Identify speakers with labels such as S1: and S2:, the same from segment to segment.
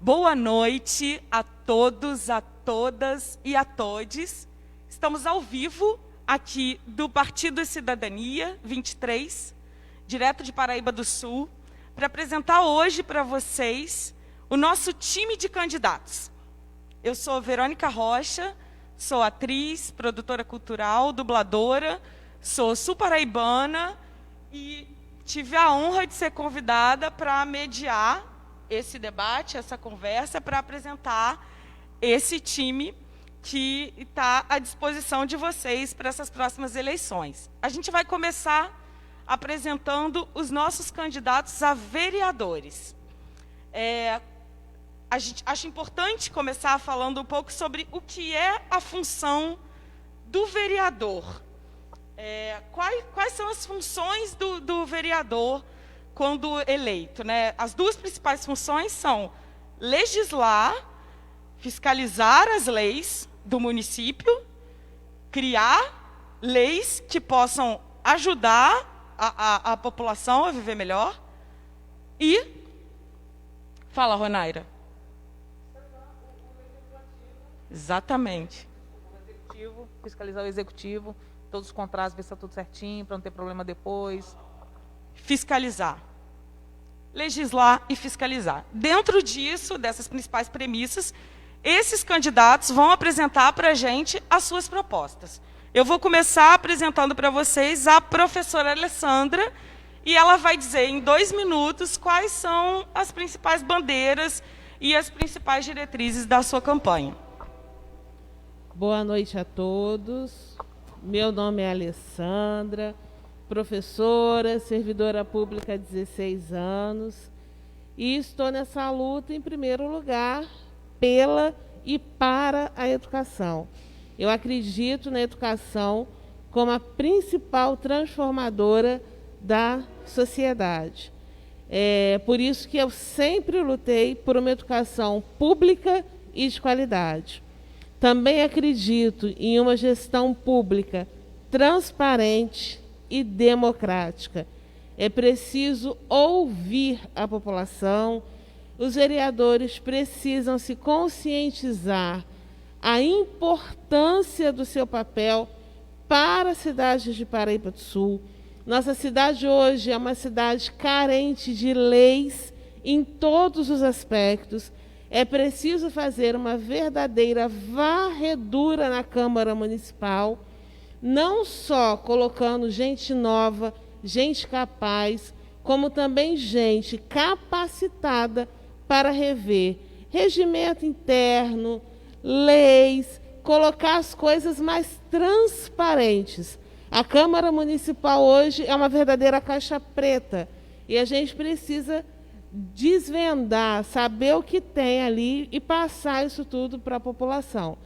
S1: Boa noite a todos, a todas e a todes. Estamos ao vivo aqui do Partido e Cidadania 23, direto de Paraíba do Sul, para apresentar hoje para vocês o nosso time de candidatos. Eu sou Verônica Rocha, sou atriz, produtora cultural, dubladora, sou sul-paraibana e tive a honra de ser convidada para mediar esse debate, essa conversa, para apresentar esse time que está à disposição de vocês para essas próximas eleições. A gente vai começar apresentando os nossos candidatos a vereadores. Acho importante começar falando um pouco sobre o que é a função do vereador. Quais são as funções do vereador quando eleito, né? As duas principais funções são legislar, fiscalizar as leis do município, criar leis que possam ajudar a população a viver melhor e... Fala, Ronaira. Exatamente.
S2: Fiscalizar o executivo, todos os contratos, ver se está tudo certinho, para não ter problema depois.
S1: Fiscalizar. Legislar e fiscalizar. Dentro disso, dessas principais premissas, esses candidatos vão apresentar para a gente as suas propostas. Eu vou começar apresentando para vocês a professora Alessandra, e ela vai dizer em 2 minutos quais são as principais bandeiras e as principais diretrizes da sua campanha.
S3: Boa noite a todos. Meu nome é Alessandra, professora, servidora pública há 16 anos, e estou nessa luta, em primeiro lugar, pela e para a educação. Eu acredito na educação como a principal transformadora da sociedade. É por isso que eu sempre lutei por uma educação pública e de qualidade. Também acredito em uma gestão pública transparente e democrática. É preciso ouvir a população. Os vereadores precisam se conscientizar a importância do seu papel para a cidade de Paraíba do Sul. Nossa cidade hoje é uma cidade carente de leis em todos os aspectos. É preciso fazer uma verdadeira varredura na Câmara Municipal, não só colocando gente nova, gente capaz, como também gente capacitada para rever regimento interno, leis, colocar as coisas mais transparentes. A Câmara Municipal hoje é uma verdadeira caixa preta e a gente precisa desvendar, saber o que tem ali e passar isso tudo para a população.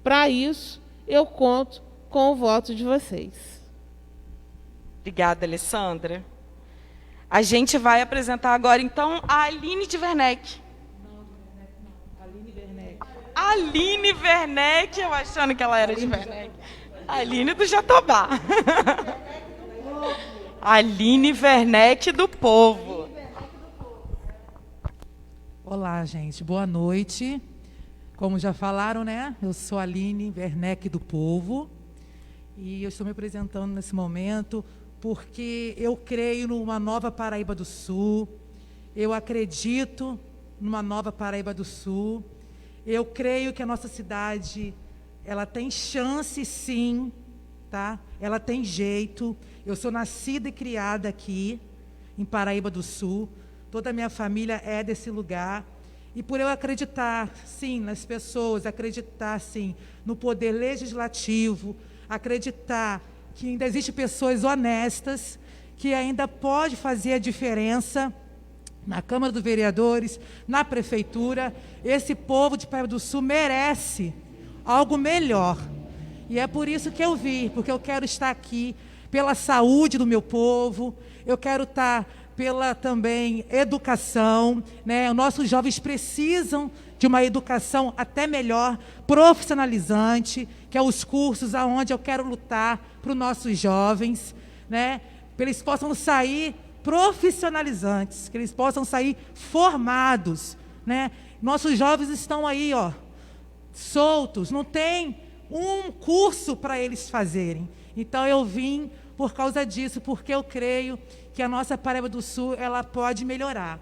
S3: Para isso, eu conto com o voto de vocês.
S1: Obrigada, Alessandra. A gente vai apresentar agora, então, a Aline de Werneck.
S3: Não, Aline Werneck.
S1: Aline Werneck, eu achando que ela era de Werneck. Aline do Jatobá. Aline Werneck do Povo.
S4: Olá, gente. Boa noite. Como já falaram, né? Eu sou a Aline Werneck do Povo. E eu estou me apresentando nesse momento porque eu creio numa nova Paraíba do Sul. Eu acredito numa nova Paraíba do Sul. Eu creio que a nossa cidade, ela tem chance, sim, tá? Ela tem jeito. Eu sou nascida e criada aqui, em Paraíba do Sul. Toda a minha família é desse lugar. E por eu acreditar, sim, nas pessoas, acreditar, sim, no poder legislativo, acreditar que ainda existem pessoas honestas, que ainda pode fazer a diferença na Câmara dos Vereadores, na Prefeitura, esse povo de Paraíba do Sul merece algo melhor. E é por isso que eu vim, porque eu quero estar aqui pela saúde do meu povo, eu quero estar pela também educação, né? Os nossos jovens precisam de uma educação até melhor, profissionalizante, que é os cursos aonde eu quero lutar para os nossos jovens, né? Para eles possam sair profissionalizantes, que eles possam sair formados, né? Nossos jovens estão aí, ó, soltos, não tem um curso para eles fazerem. Então eu vim por causa disso, porque eu creio que a nossa Paraíba do Sul, ela pode melhorar.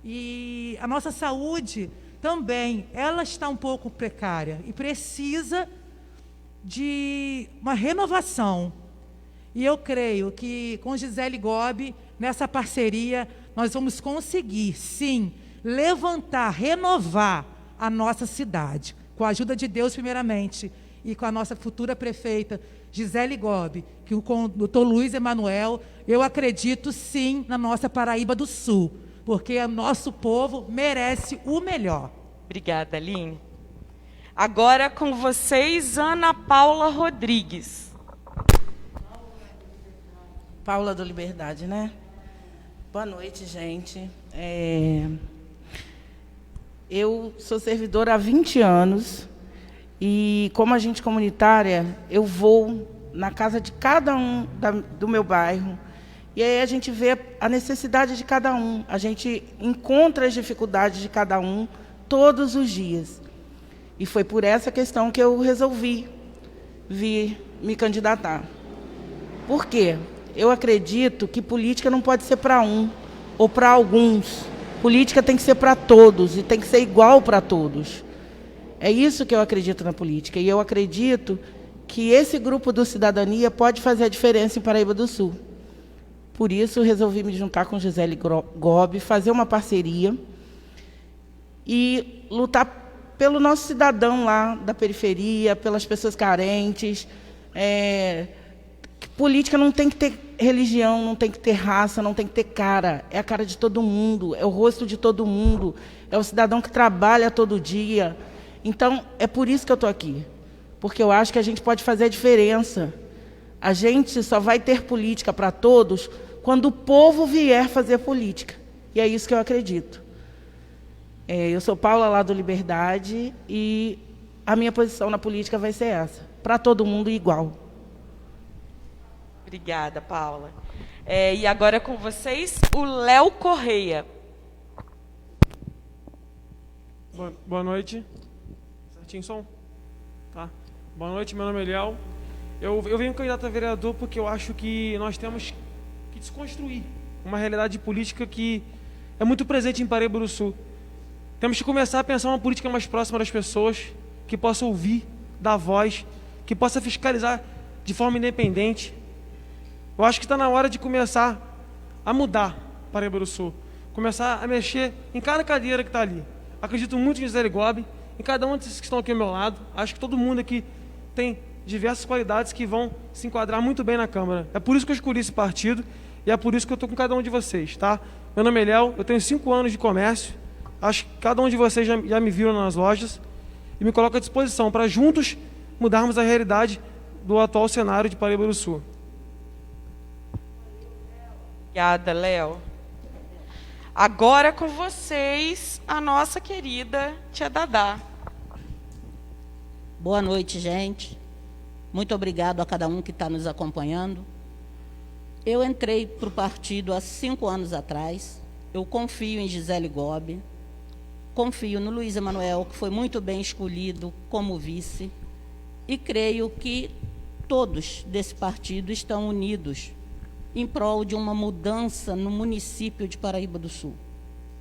S4: E a nossa saúde também, ela está um pouco precária e precisa de uma renovação. E eu creio que com Gisele Gobi, nessa parceria, nós vamos conseguir, sim, levantar, renovar a nossa cidade, com a ajuda de Deus primeiramente, e com a nossa futura prefeita, Gisele Gobi, que com o doutor Luiz Emanuel, eu acredito sim na nossa Paraíba do Sul, porque o nosso povo merece o melhor.
S1: Obrigada, Aline. Agora com vocês, Ana Paula Rodrigues.
S5: Paula do Liberdade, né? Boa noite, gente. Eu sou servidora há 20 anos e, como agente comunitária, eu vou na casa de cada um do meu bairro e aí a gente vê a necessidade de cada um, a gente encontra as dificuldades de cada um todos os dias. E foi por essa questão que eu resolvi vir me candidatar. Por quê? Eu acredito que política não pode ser para um ou para alguns. Política tem que ser para todos e tem que ser igual para todos. É isso que eu acredito na política. E eu acredito que esse grupo do Cidadania pode fazer a diferença em Paraíba do Sul. Por isso, resolvi me juntar com Gisele Gobi, fazer uma parceria e lutar pelo nosso cidadão lá da periferia, pelas pessoas carentes. Política não tem que ter religião, não tem que ter raça, não tem que ter cara. É a cara de todo mundo, é o rosto de todo mundo, é o cidadão que trabalha todo dia. Então, é por isso que eu estou aqui. Porque eu acho que a gente pode fazer a diferença. A gente só vai ter política para todos quando o povo vier fazer política. E é isso que eu acredito. Eu sou Paula, lá do Liberdade, e a minha posição na política vai ser essa. Para todo mundo igual.
S1: Obrigada, Paula. E agora com vocês, o Léo Correia.
S6: Boa noite. Certinho som? Tá. Boa noite, meu nome é Léo. Eu venho candidato a vereador porque eu acho que nós temos que desconstruir uma realidade política que é muito presente em Paraíba do Sul. Temos que começar a pensar uma política mais próxima das pessoas, que possa ouvir, dar voz, que possa fiscalizar de forma independente. Eu acho que está na hora de começar a mudar Paraíba do Sul. Começar a mexer em cada cadeira que está ali. Acredito muito em Gisele Gobi, em cada um desses que estão aqui ao meu lado. Acho que todo mundo aqui tem diversas qualidades que vão se enquadrar muito bem na Câmara. É por isso que eu escolhi esse partido e é por isso que eu estou com cada um de vocês, tá? Meu nome é Léo, eu tenho 5 anos de comércio. Acho que cada um de vocês já me viram nas lojas e me coloco à disposição para juntos mudarmos a realidade do atual cenário de Paraíba do Sul.
S1: Obrigada, Léo. Agora com vocês, a nossa querida tia Dadá.
S7: Boa noite, gente. Muito obrigado a cada um que está nos acompanhando. Eu entrei para o partido há 5 anos atrás. Eu confio em Gisele Gobi. Confio no Luiz Emanuel, que foi muito bem escolhido como vice. E creio que todos desse partido estão unidos em prol de uma mudança no município de Paraíba do Sul.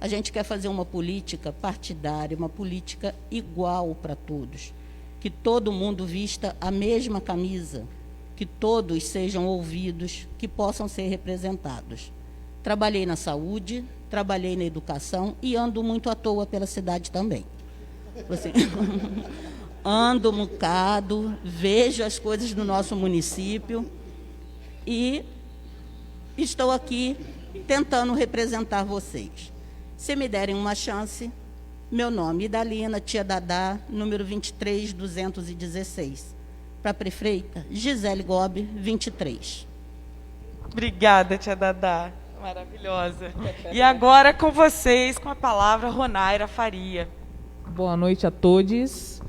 S7: A gente quer fazer uma política partidária, uma política igual para todos. Que todo mundo vista a mesma camisa, que todos sejam ouvidos, que possam ser representados. Trabalhei na saúde, trabalhei na educação e ando muito à toa pela cidade também. Assim, ando um bocado, vejo as coisas do nosso município e estou aqui tentando representar vocês. Se me derem uma chance, meu nome, Idalina, tia Dadá, número 23.216. Para a prefeita, Gisele Gobi, 23.
S1: Obrigada, tia Dadá. Maravilhosa. E agora com vocês, com a palavra, Ronaira Faria.
S2: Boa noite a todos.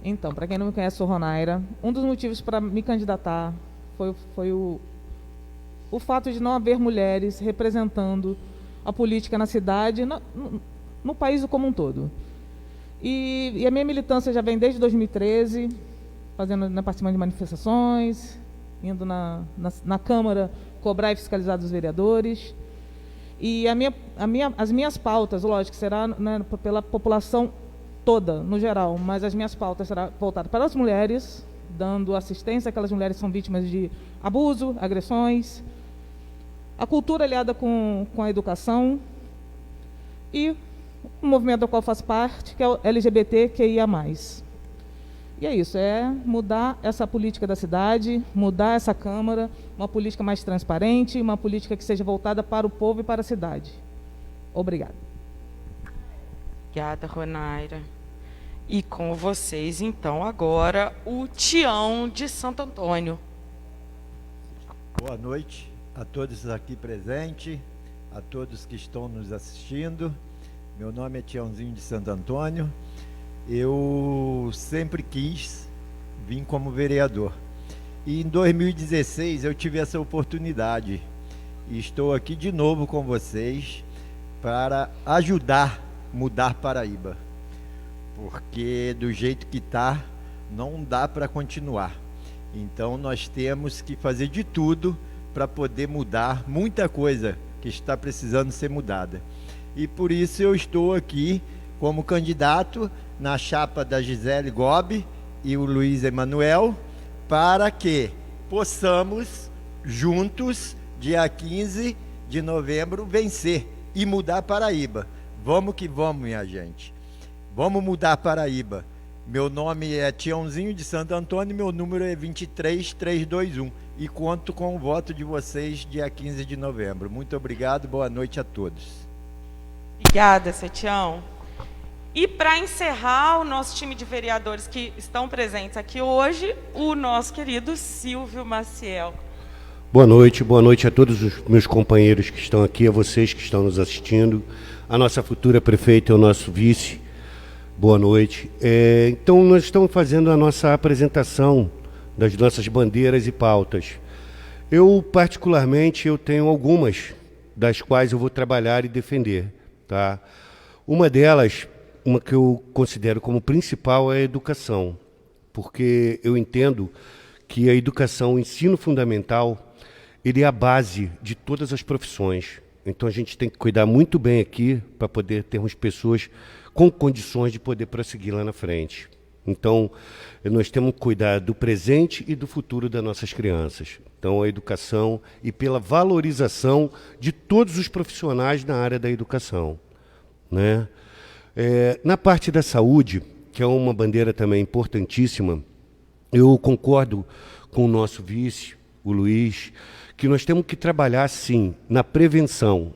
S2: Então, para quem não me conhece, sou Ronaira. Um dos motivos para me candidatar foi o fato de não haver mulheres representando a política na cidade, no país como um todo. E a minha militância já vem desde 2013, participando de manifestações, indo na Câmara cobrar e fiscalizar dos vereadores. E as minhas pautas, lógico, será, né, pela população toda, no geral, mas as minhas pautas serão voltadas para as mulheres, dando assistência àquelas mulheres que são vítimas de abuso, agressões, a cultura aliada com a educação e o movimento do qual faço parte, que é o LGBTQIA+. E é isso, é mudar essa política da cidade, mudar essa Câmara, uma política mais transparente, uma política que seja voltada para o povo e para a cidade. Obrigada.
S1: Obrigada, Ronaira. E com vocês, então, agora, o Tião de Santo Antônio.
S8: Boa noite a todos aqui presentes, a todos que estão nos assistindo. Meu nome é Tiãozinho de Santo Antônio. Eu sempre quis vir como vereador. E em 2016 eu tive essa oportunidade. E estou aqui de novo com vocês para ajudar a mudar Paraíba. Porque do jeito que está, não dá para continuar. Então nós temos que fazer de tudo para poder mudar muita coisa que está precisando ser mudada. E por isso eu estou aqui como candidato na chapa da Gisele Gobi e o Luiz Emanuel, para que possamos juntos, dia 15 de novembro, vencer e mudar Paraíba. Vamos que vamos, minha gente. Vamos mudar Paraíba. Meu nome é Tiãozinho de Santo Antônio, meu número é 23321 e conto com o voto de vocês dia 15 de novembro. Muito obrigado, boa noite a todos.
S1: Obrigada, seu Tião. E para encerrar o nosso time de vereadores que estão presentes aqui hoje, o nosso querido Silvio Maciel.
S9: Boa noite a todos os meus companheiros que estão aqui, a vocês que estão nos assistindo, a nossa futura prefeita e o nosso vice. Boa noite. Então, nós estamos fazendo a nossa apresentação das nossas bandeiras e pautas. Eu, particularmente, eu tenho algumas das quais eu vou trabalhar e defender. Tá? Uma delas, uma que eu considero como principal, é a educação, porque eu entendo que a educação, o ensino fundamental, ele é a base de todas as profissões. Então, a gente tem que cuidar muito bem aqui para poder termos pessoas com condições de poder prosseguir lá na frente. Então, nós temos que cuidar do presente e do futuro das nossas crianças. Então, a educação e pela valorização de todos os profissionais na área da educação, né? Na parte da saúde, que é uma bandeira também importantíssima, eu concordo com o nosso vice, o Luiz, que nós temos que trabalhar, sim, na prevenção,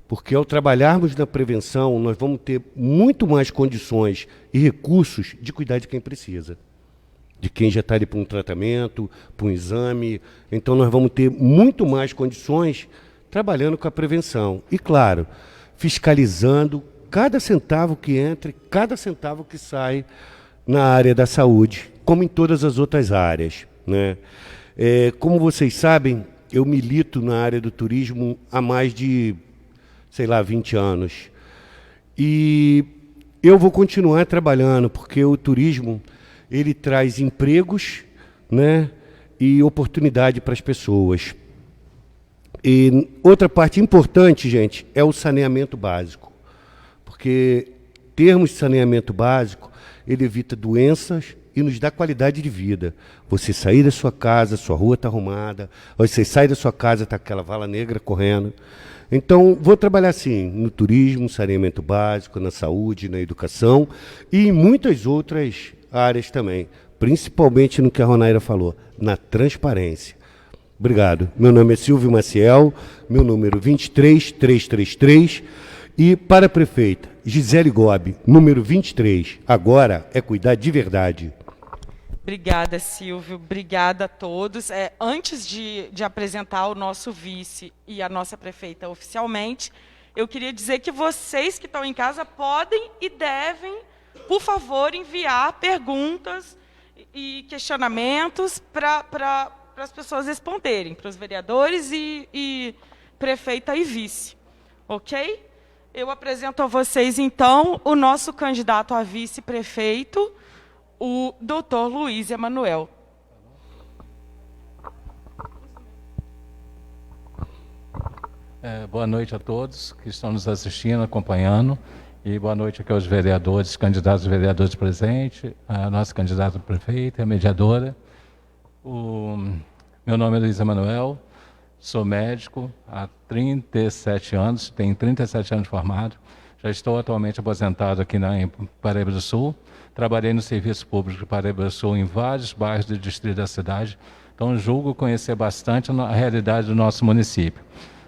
S9: porque ao trabalharmos na prevenção, nós vamos ter muito mais condições e recursos de cuidar de quem precisa, de quem já está ali para um tratamento, para um exame. Então, nós vamos ter muito mais condições trabalhando com a prevenção. E, claro, fiscalizando cada centavo que entra e cada centavo que sai na área da saúde, como em todas as outras áreas, né? Como vocês sabem, eu milito na área do turismo há mais de, 20 anos. E eu vou continuar trabalhando, porque o turismo, ele traz empregos, né, e oportunidade para as pessoas. E outra parte importante, gente, é o saneamento básico. Porque termos saneamento básico, ele evita doenças e nos dá qualidade de vida. Você sair da sua casa, sua rua está arrumada, você sai da sua casa, está aquela vala negra correndo. Então, vou trabalhar assim, no turismo, saneamento básico, na saúde, na educação e em muitas outras áreas também, principalmente no que a Ronaira falou, na transparência. Obrigado. Meu nome é Silvio Maciel, meu número 23333 e para a prefeita, Gisele Gobi, número 23. Agora é cuidar de verdade.
S1: Obrigada, Silvio. Obrigada a todos. Antes de apresentar o nosso vice e a nossa prefeita oficialmente, eu queria dizer que vocês que estão em casa podem e devem, por favor, enviar perguntas e questionamentos para as pessoas responderem, para os vereadores e prefeita e vice. Ok? Eu apresento a vocês, então, o nosso candidato a vice-prefeito, o Dr. Luiz Emanuel.
S10: Boa noite a todos que estão nos assistindo, acompanhando. E boa noite aqui aos vereadores, candidatos a vereadores presentes, a nossa candidata a prefeita, a mediadora. Meu nome é Luiz Emanuel, sou médico há 37 anos, tenho 37 anos de formado. Já estou atualmente aposentado aqui em Paraíba do Sul. Trabalhei no Serviço Público de Paraíba do Sul em vários bairros do distrito da cidade. Então, julgo conhecer bastante a realidade do nosso município.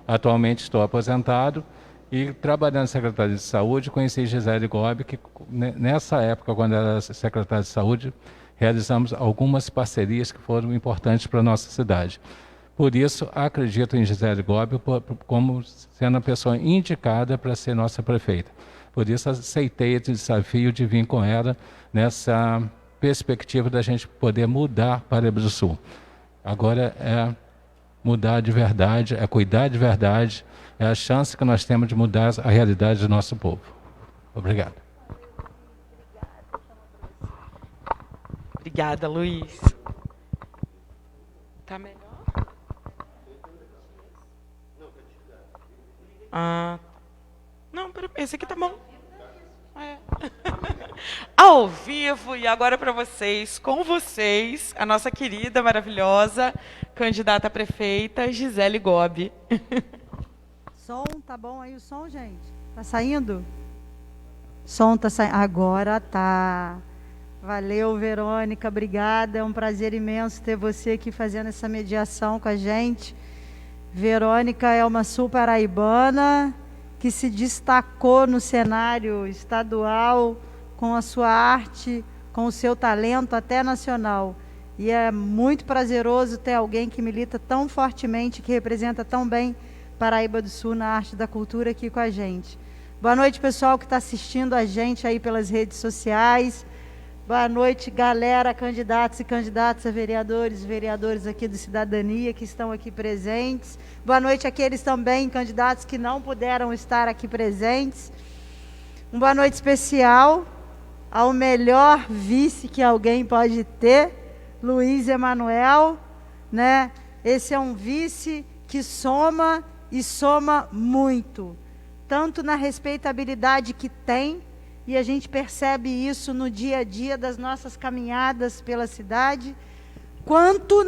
S10: Atualmente estou aposentado e trabalhando na Secretaria de Saúde, conheci Gisele Gobi, que nessa época, quando era secretária de Saúde, realizamos algumas parcerias que foram importantes para a nossa cidade. Por isso, acredito em Gisele Gobi como sendo a pessoa indicada para ser nossa prefeita. Por isso, aceitei esse desafio de vir com ela nessa perspectiva da gente poder mudar Paraíba do Sul. Agora é mudar de verdade, é cuidar de verdade, é a chance que nós temos de mudar a realidade do nosso povo. Obrigado.
S1: Obrigada, Luiz. Tá melhor? Não, esse aqui tá bom. Ao vivo, e agora para vocês, com vocês, a nossa querida, maravilhosa candidata a prefeita, Gisele Gobi.
S11: Som, tá bom aí o som, gente? Tá saindo? Som tá saindo. Agora tá. Valeu, Verônica, obrigada. É um prazer imenso ter você aqui fazendo essa mediação com a gente. Verônica é uma sul-paraibana que se destacou no cenário estadual com a sua arte, com o seu talento até nacional. E é muito prazeroso ter alguém que milita tão fortemente, que representa tão bem Paraíba do Sul na arte da cultura aqui com a gente. Boa noite, pessoal que está assistindo a gente aí pelas redes sociais. Boa noite, galera, candidatos e candidatas a vereadores e vereadoras aqui do Cidadania que estão aqui presentes. Boa noite àqueles também, candidatos que não puderam estar aqui presentes. Uma boa noite especial ao melhor vice que alguém pode ter, Luiz Emanuel, né? Esse é um vice que soma e soma muito, tanto na respeitabilidade que tem, e a gente percebe isso no dia a dia das nossas caminhadas pela cidade, quanto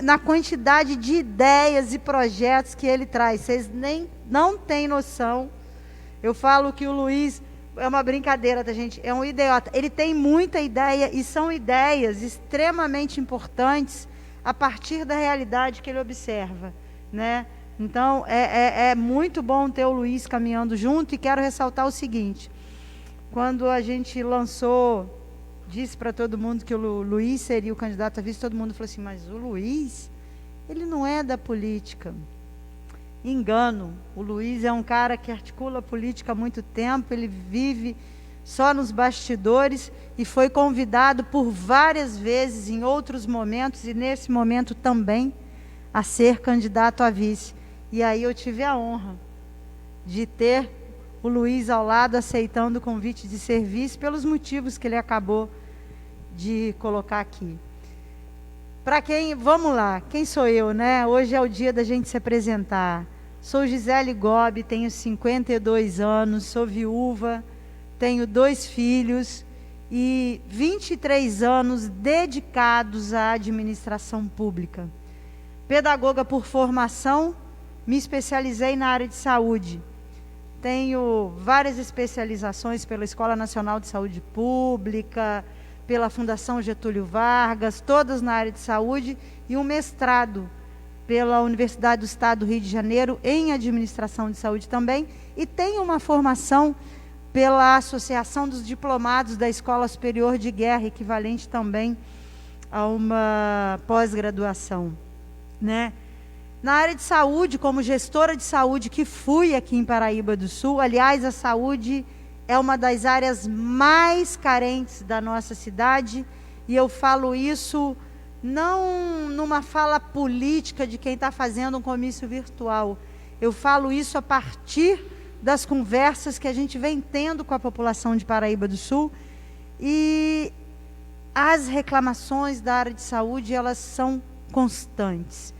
S11: na quantidade de ideias e projetos que ele traz. Vocês não têm noção. Eu falo que o Luiz é uma brincadeira, tá, gente? É um idiota. Ele tem muita ideia e são ideias extremamente importantes a partir da realidade que ele observa, né? Então, é muito bom ter o Luiz caminhando junto, e quero ressaltar o seguinte: quando a gente lançou, disse para todo mundo que o Luiz seria o candidato a vice, todo mundo falou assim, mas o Luiz, ele não é da política. Engano, o Luiz é um cara que articula a política há muito tempo, ele vive só nos bastidores e foi convidado por várias vezes em outros momentos, e nesse momento também, a ser candidato a vice. E aí eu tive a honra de ter o Luiz ao lado, aceitando o convite de ser vice, pelos motivos que ele acabou de colocar aqui. Para quem, vamos lá, quem sou eu, né? Hoje é o dia da gente se apresentar. Sou Gisele Gobi, tenho 52 anos, sou viúva, tenho 2 filhos e 23 anos dedicados à administração pública. Pedagoga por formação, me especializei na área de saúde. Tenho várias especializações pela Escola Nacional de Saúde Pública, pela Fundação Getúlio Vargas, todas na área de saúde, e um mestrado pela Universidade do Estado do Rio de Janeiro em Administração de Saúde também, e tenho uma formação pela Associação dos Diplomados da Escola Superior de Guerra, equivalente também a uma pós-graduação, né? Na área de saúde, como gestora de saúde que fui aqui em Paraíba do Sul, aliás, a saúde é uma das áreas mais carentes da nossa cidade, e eu falo isso não numa fala política de quem está fazendo um comício virtual. Eu falo isso a partir das conversas que a gente vem tendo com a população de Paraíba do Sul, e as reclamações da área de saúde, elas são constantes.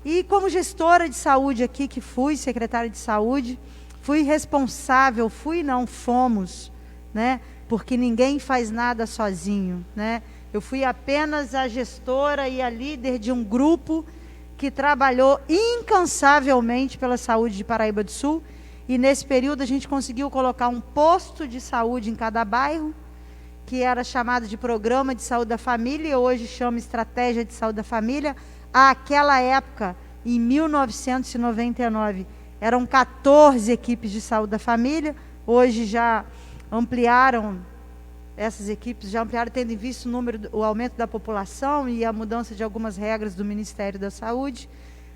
S11: E como gestora de saúde aqui, que fui secretária de saúde, fui responsável, fomos, né? Porque ninguém faz nada sozinho, né? Eu fui apenas a gestora e a líder de um grupo que trabalhou incansavelmente pela saúde de Paraíba do Sul, e nesse período a gente conseguiu colocar um posto de saúde em cada bairro, que era chamado de Programa de Saúde da Família, e hoje chama Estratégia de Saúde da Família. Àquela época, em 1999, eram 14 equipes de saúde da família, hoje já ampliaram, essas equipes já ampliaram, tendo em vista o aumento da população e a mudança de algumas regras do Ministério da Saúde.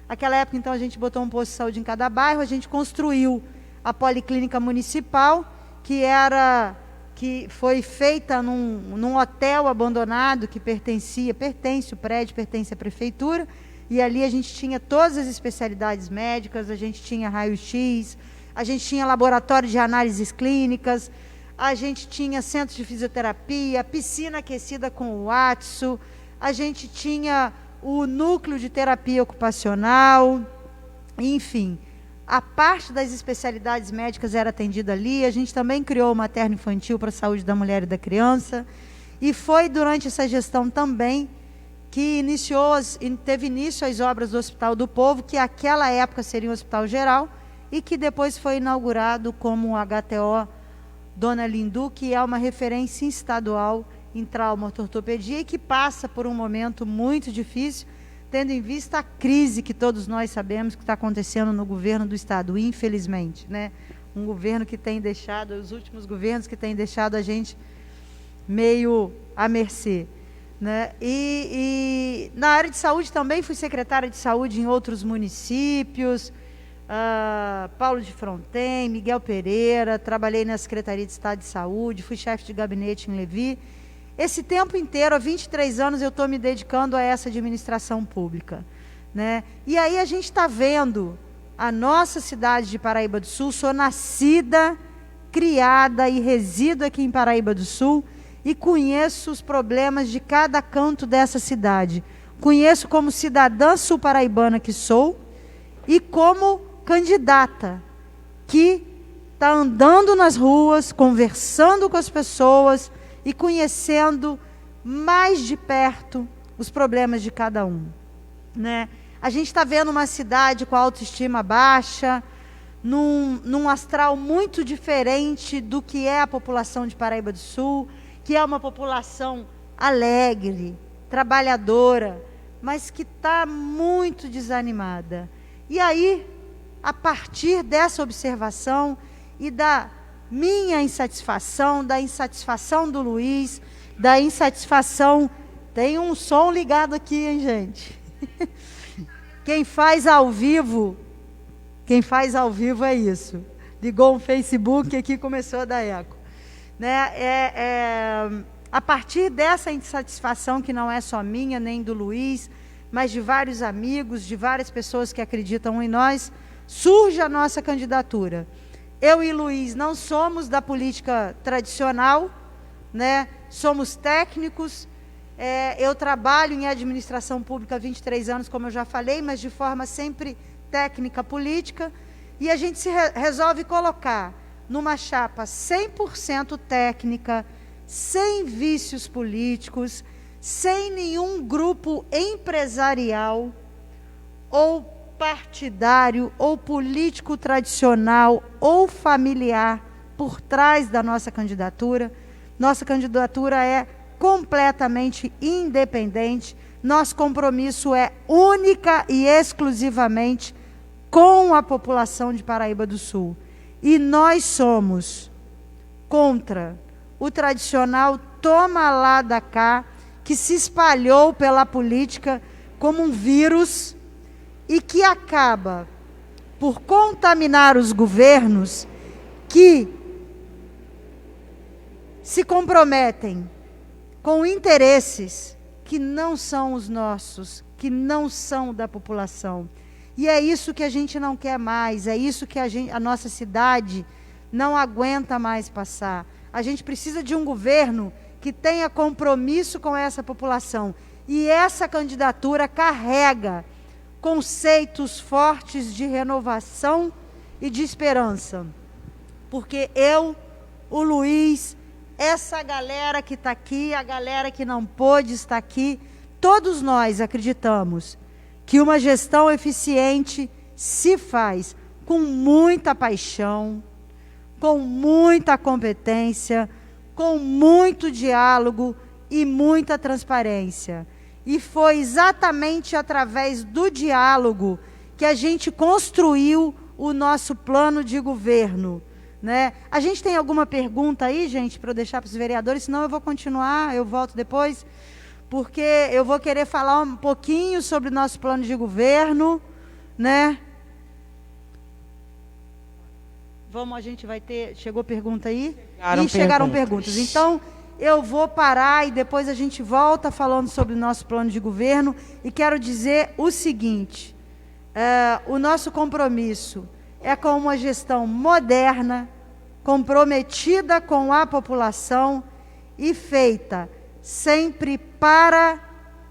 S11: Naquela época, então, a gente botou um posto de saúde em cada bairro, a gente construiu a Policlínica Municipal, que foi feita num hotel abandonado que o prédio pertence à prefeitura, e ali a gente tinha todas as especialidades médicas, a gente tinha raio-x, a gente tinha laboratório de análises clínicas, a gente tinha centro de fisioterapia, piscina aquecida com o Watsu, a gente tinha o núcleo de terapia ocupacional, enfim, a parte das especialidades médicas era atendida ali. A gente também criou o materno-infantil para a saúde da mulher e da criança, e foi durante essa gestão também que teve início as obras do Hospital do Povo, que naquela época seria um hospital geral, e que depois foi inaugurado como o HTO Dona Lindu, que é uma referência estadual em trauma ortopedia e que passa por um momento muito difícil, tendo em vista a crise que todos nós sabemos que está acontecendo no governo do Estado, infelizmente, né? Um governo que tem deixado, os últimos governos que têm deixado a gente meio à mercê, né? E na área de saúde também fui secretária de saúde em outros municípios, Paulo de Fronten, Miguel Pereira, trabalhei na Secretaria de Estado de Saúde, fui chefe de gabinete em Levi. Esse tempo inteiro, há 23 anos, eu estou me dedicando a essa administração pública, né? E aí a gente está vendo a nossa cidade de Paraíba do Sul. Sou nascida, criada e resido aqui em Paraíba do Sul, e conheço os problemas de cada canto dessa cidade. Conheço como cidadã sul-paraibana que sou, e como candidata que está andando nas ruas, conversando com as pessoas e conhecendo mais de perto os problemas de cada um, né? A gente está vendo uma cidade com a autoestima baixa, num astral muito diferente do que é a população de Paraíba do Sul, que é uma população alegre, trabalhadora, mas que está muito desanimada. E aí, a partir dessa observação e da minha insatisfação, da insatisfação do Luiz, da insatisfação... Tem um som ligado aqui, hein, gente? Quem faz ao vivo é isso. Ligou um Facebook e aqui começou a dar eco, né? A partir dessa insatisfação, que não é só minha, nem do Luiz, mas de vários amigos, de várias pessoas que acreditam em nós, surge a nossa candidatura. Eu e Luiz não somos da política tradicional, né? Somos técnicos. Eu trabalho em administração pública há 23 anos, como eu já falei, mas de forma sempre técnica política, e a gente se resolve colocar numa chapa 100% técnica, sem vícios políticos, sem nenhum grupo empresarial ou partidário ou político tradicional ou familiar por trás da nossa candidatura. Nossa candidatura é completamente independente. Nosso compromisso é única e exclusivamente com a população de Paraíba do Sul. E nós somos contra o tradicional toma lá da cá, que se espalhou pela política como um vírus e que acaba por contaminar os governos que se comprometem com interesses que não são os nossos, que não são da população. E é isso que a gente não quer mais, é isso que a nossa cidade não aguenta mais passar. A gente precisa de um governo que tenha compromisso com essa população. E essa candidatura carrega conceitos fortes de renovação e de esperança. Porque eu, o Luiz, essa galera que está aqui, a galera que não pôde estar aqui, todos nós acreditamos que uma gestão eficiente se faz com muita paixão, com muita competência, com muito diálogo e muita transparência. E foi exatamente através do diálogo que a gente construiu o nosso plano de governo, né? A gente tem alguma pergunta aí, gente, para eu deixar para os vereadores? Senão eu vou continuar, eu volto depois, porque eu vou querer falar um pouquinho sobre o nosso plano de governo, né? Vamos, a gente vai ter... Chegou pergunta aí? Chegaram perguntas. Então, eu vou parar e depois a gente volta falando sobre o nosso plano de governo. E quero dizer o seguinte, o nosso compromisso é com uma gestão moderna, comprometida com a população e feita sempre para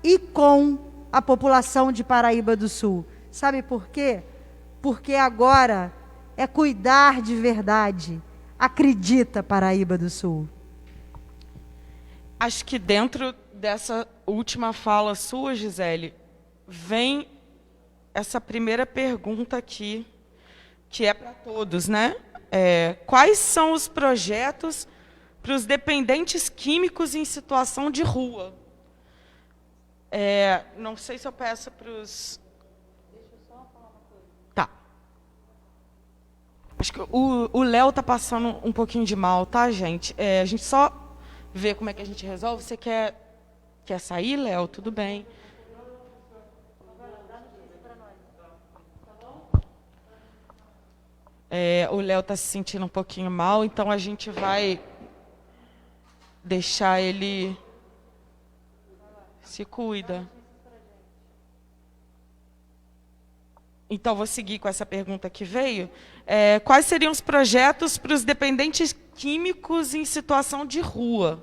S11: e com a população de Paraíba do Sul. Sabe por quê? Porque agora é cuidar de verdade. Acredita, Paraíba do Sul.
S1: Acho que dentro dessa última fala sua, Gisele, vem essa primeira pergunta aqui, que é para todos, né? Quais são os projetos para os dependentes químicos em situação de rua? Não sei se eu peço para os... Deixa eu só falar uma coisa. Tá. Acho que o Léo está passando um pouquinho de mal, tá, gente? A gente só vê como é que a gente resolve. Você quer sair, Léo? Tudo bem. O Léo está se sentindo um pouquinho mal, então a gente vai deixar ele... Se cuida. Então, vou seguir com essa pergunta que veio. Quais seriam os projetos para os dependentes químicos em situação de rua?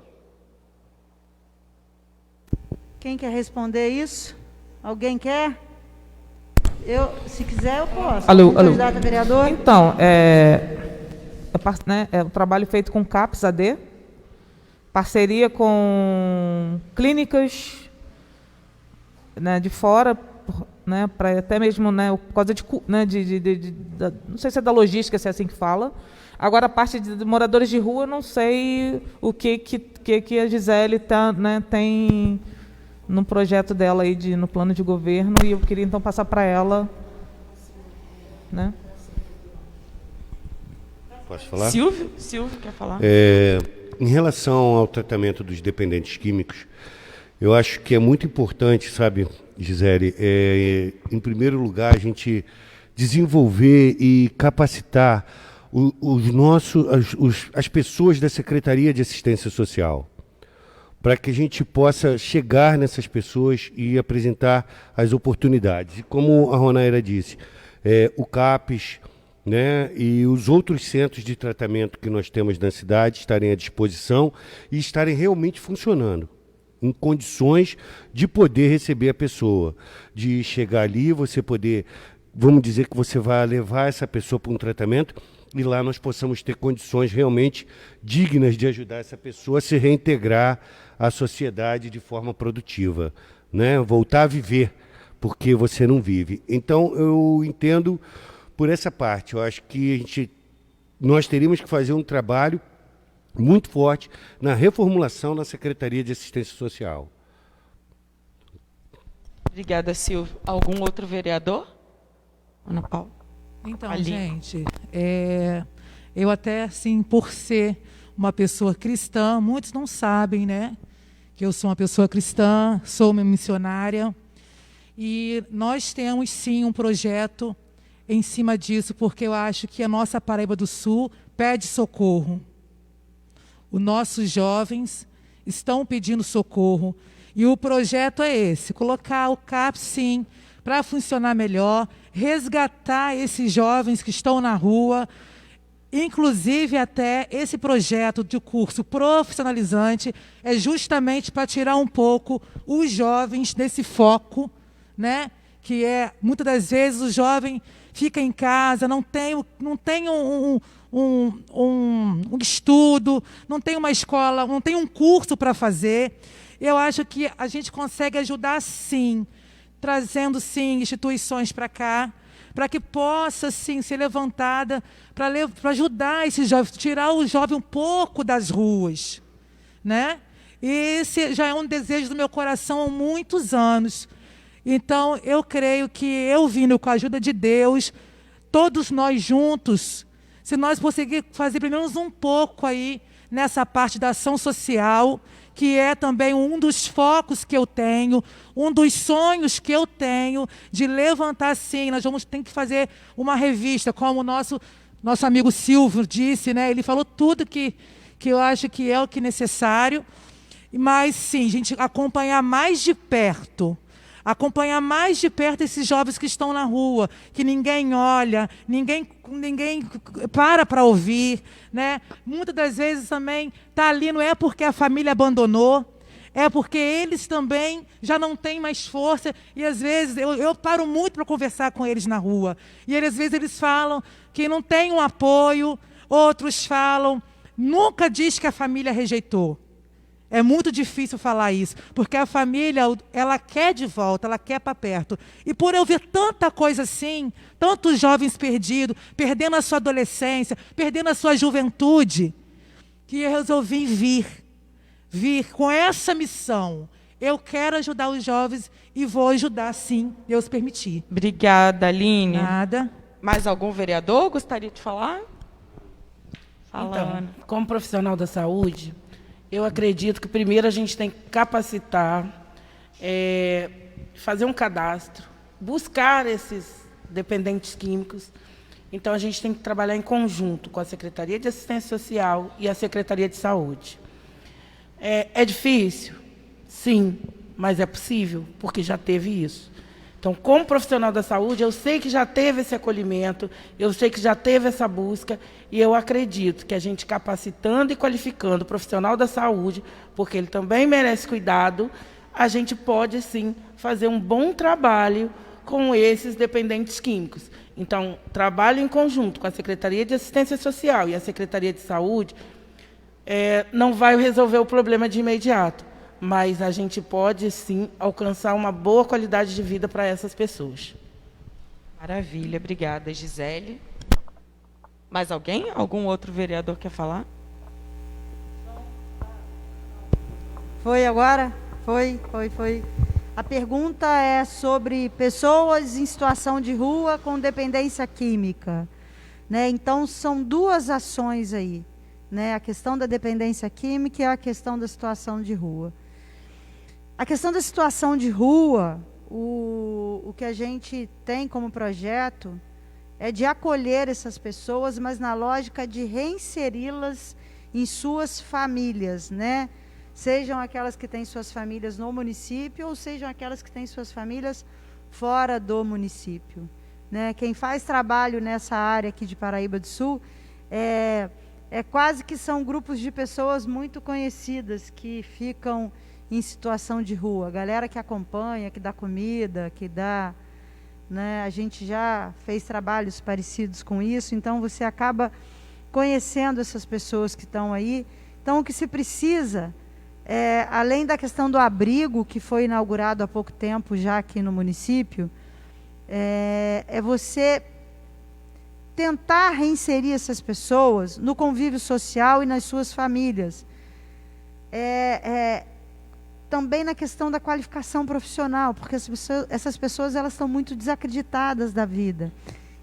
S11: Quem quer responder isso? Alguém quer? Se quiser, eu posso.
S2: Alô.
S11: Candidato a vereador?
S2: Então, é um trabalho feito com CAPS AD, parceria com clínicas, né, de fora, né, para até mesmo, né, por causa não sei se é da logística, se é assim que fala. Agora, a parte de moradores de rua, não sei o que a Gisele tem no projeto dela aí, no plano de governo, e eu queria então passar para ela, né?
S9: Posso falar?
S1: Silvio quer falar?
S9: Em relação ao tratamento dos dependentes químicos, eu acho que é muito importante, sabe, Gisele, em primeiro lugar, a gente desenvolver e capacitar as pessoas da Secretaria de Assistência Social, para que a gente possa chegar nessas pessoas e apresentar as oportunidades. E como a Ronaira disse, o CAPES, né, e os outros centros de tratamento que nós temos na cidade estarem à disposição e estarem realmente funcionando, em condições de poder receber a pessoa, de chegar ali, você poder, vamos dizer que você vai levar essa pessoa para um tratamento e lá nós possamos ter condições realmente dignas de ajudar essa pessoa a se reintegrar à sociedade de forma produtiva, né? Voltar a viver, porque você não vive. Então, eu entendo por essa parte. Eu acho que nós teríamos que fazer um trabalho muito forte na reformulação da Secretaria de Assistência Social.
S1: Obrigada, Silvio. Algum outro vereador? Ana Paula?
S4: Então, gente, eu até, assim, por ser uma pessoa cristã, muitos não sabem, né, que eu sou uma pessoa cristã, sou uma missionária, e nós temos, sim, um projeto em cima disso, porque eu acho que a nossa Paraíba do Sul pede socorro. Os nossos jovens estão pedindo socorro. E o projeto é esse, colocar o CAPS, sim, para funcionar melhor, resgatar esses jovens que estão na rua, inclusive até esse projeto de curso profissionalizante é justamente para tirar um pouco os jovens desse foco, né? Que é, muitas das vezes, o jovem fica em casa, não tem um estudo, não tem uma escola, não tem um curso para fazer. Eu acho que a gente consegue ajudar, sim, trazendo, sim, instituições para cá, para que possa, sim, ser levantada, para ajudar esses jovens, tirar o jovem um pouco das ruas, né? E esse já é um desejo do meu coração há muitos anos. Então, eu creio que eu vindo com a ajuda de Deus, todos nós juntos, se nós conseguirmos fazer pelo menos um pouco aí nessa parte da ação social, que é também um dos focos que eu tenho, um dos sonhos que eu tenho de levantar, sim. Nós ter que fazer uma revista, como o nosso amigo Silvio disse, né? Ele falou tudo que eu acho que é o que é necessário, mas sim, a gente acompanhar mais de perto esses jovens que estão na rua, que ninguém olha, ninguém para ouvir, né? Muitas das vezes também está ali, não é porque a família abandonou, é porque eles também já não têm mais força, e às vezes eu paro muito para conversar com eles na rua, e às vezes eles falam que não tem um apoio, outros falam, nunca diz que a família rejeitou. É muito difícil falar isso, porque a família, ela quer de volta, ela quer para perto. E por eu ver tanta coisa assim, tantos jovens perdidos, perdendo a sua adolescência, perdendo a sua juventude, que eu resolvi vir com essa missão. Eu quero ajudar os jovens e vou ajudar, sim, Deus permitir.
S1: Obrigada, Aline.
S4: Nada.
S1: Mais algum vereador gostaria de falar? Fala,
S5: Então,
S1: Ana.
S5: como profissional da saúde, eu acredito que primeiro a gente tem que capacitar, fazer um cadastro, buscar esses dependentes químicos. Então, a gente tem que trabalhar em conjunto com a Secretaria de Assistência Social e a Secretaria de Saúde. É difícil? Sim, mas é possível, porque já teve isso. Então, como profissional da saúde, eu sei que já teve esse acolhimento, eu sei que já teve essa busca, e eu acredito que a gente capacitando e qualificando o profissional da saúde, porque ele também merece cuidado, a gente pode, sim, fazer um bom trabalho com esses dependentes químicos. Então, trabalho em conjunto com a Secretaria de Assistência Social e a Secretaria de Saúde não vai resolver o problema de imediato, mas a gente pode, sim, alcançar uma boa qualidade de vida para essas pessoas.
S1: Maravilha, obrigada, Gisele. Mais alguém? Algum outro vereador quer falar?
S11: Foi agora? Foi. A pergunta é sobre pessoas em situação de rua com dependência química, né? Então, são duas ações aí, né? A questão da dependência química e a questão da situação de rua. A questão da situação de rua, o que a gente tem como projeto é de acolher essas pessoas, mas na lógica de reinseri-las em suas famílias, né? Sejam aquelas que têm suas famílias no município ou sejam aquelas que têm suas famílias fora do município, né? Quem faz trabalho nessa área aqui de Paraíba do Sul quase que são grupos de pessoas muito conhecidas que ficam em situação de rua, galera que acompanha, que dá comida, que dá, né? A gente já fez trabalhos parecidos com isso, então você acaba conhecendo essas pessoas que estão aí. Então, o que se precisa, além da questão do abrigo, que foi inaugurado há pouco tempo já aqui no município, é você tentar reinserir essas pessoas no convívio social e nas suas famílias. Também na questão da qualificação profissional, porque essas pessoas elas estão muito desacreditadas da vida.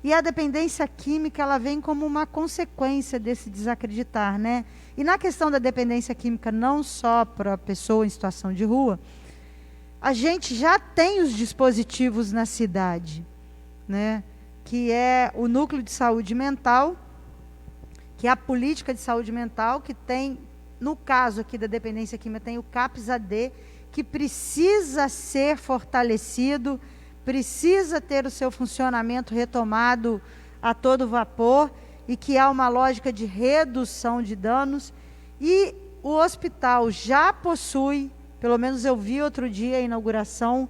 S11: E a dependência química ela vem como uma consequência desse desacreditar, né? E na questão da dependência química, não só para a pessoa em situação de rua, a gente já tem os dispositivos na cidade, né? Que é o núcleo de saúde mental, que é a política de saúde mental, que tem, no caso aqui da dependência química, tem o CAPS-AD, que precisa ser fortalecido precisa ter o seu funcionamento retomado a todo vapor e que há uma lógica de redução de danos. E o hospital já possui, pelo menos eu vi outro dia a inauguração